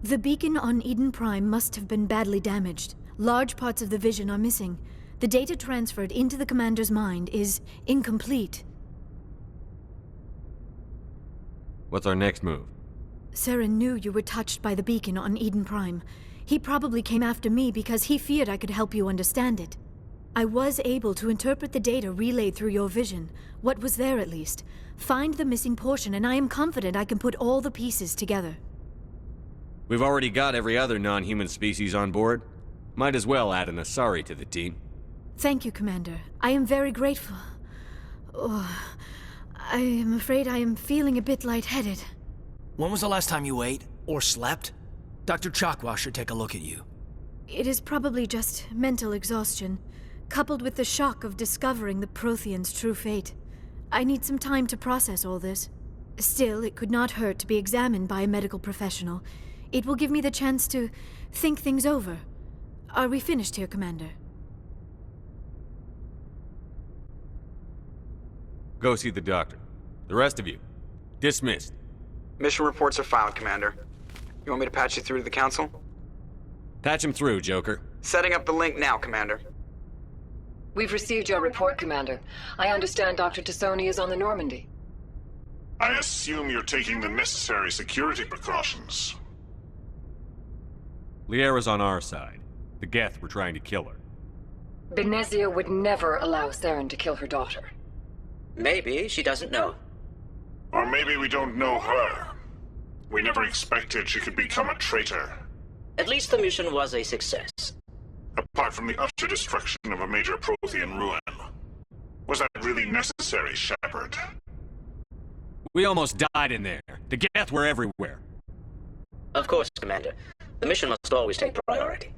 The beacon on Eden Prime must have been badly damaged. Large parts of the vision are missing. The data transferred into the Commander's mind is incomplete. What's our next move? Saren knew you were touched by the beacon on Eden Prime. He probably came after me because he feared I could help you understand it. I was able to interpret the data relayed through your vision, what was there at least, find the missing portion, and I am confident I can put all the pieces together. We've already got every other non-human species on board. Might as well add an Asari to the team. Thank you, Commander. I am very grateful. Oh, I am afraid I am feeling a bit lightheaded. When was the last time you ate or slept? Dr. Chakwa should take a look at you. It is probably just mental exhaustion, coupled with the shock of discovering the Protheans' true fate. I need some time to process all this. Still, it could not hurt to be examined by a medical professional. It will give me the chance to think things over. Are we finished here, Commander? Go see the doctor. The rest of you, dismissed. Mission reports are filed, Commander. You want me to patch you through to the Council? Patch him through, Joker. Setting up the link now, Commander. We've received your report, Commander. I understand Dr. Tassoni is on the Normandy. I assume you're taking the necessary security precautions. Liara's on our side. The Geth were trying to kill her. Benezia would never allow Saren to kill her daughter. Maybe she doesn't know. Or maybe we don't know her. We never expected she could become a traitor. At least the mission was a success. Apart from the utter destruction of a major Prothean ruin. Was that really necessary, Shepard? We almost died in there. The Geth were everywhere. Of course, Commander. The mission must always take priority.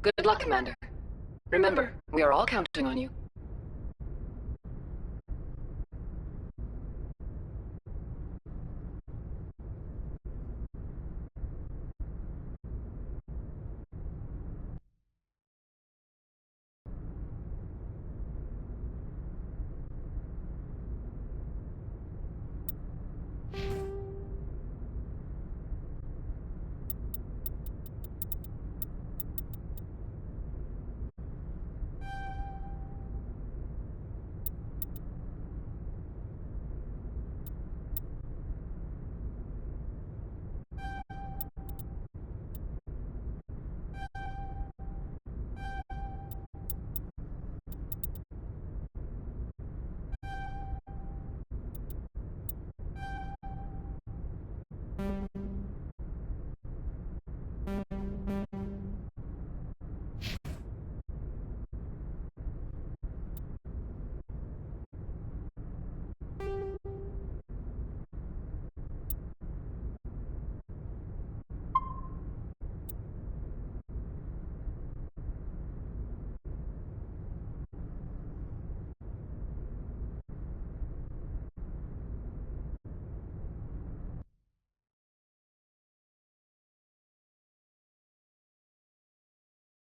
Good luck, Commander. Remember, we are all counting on you.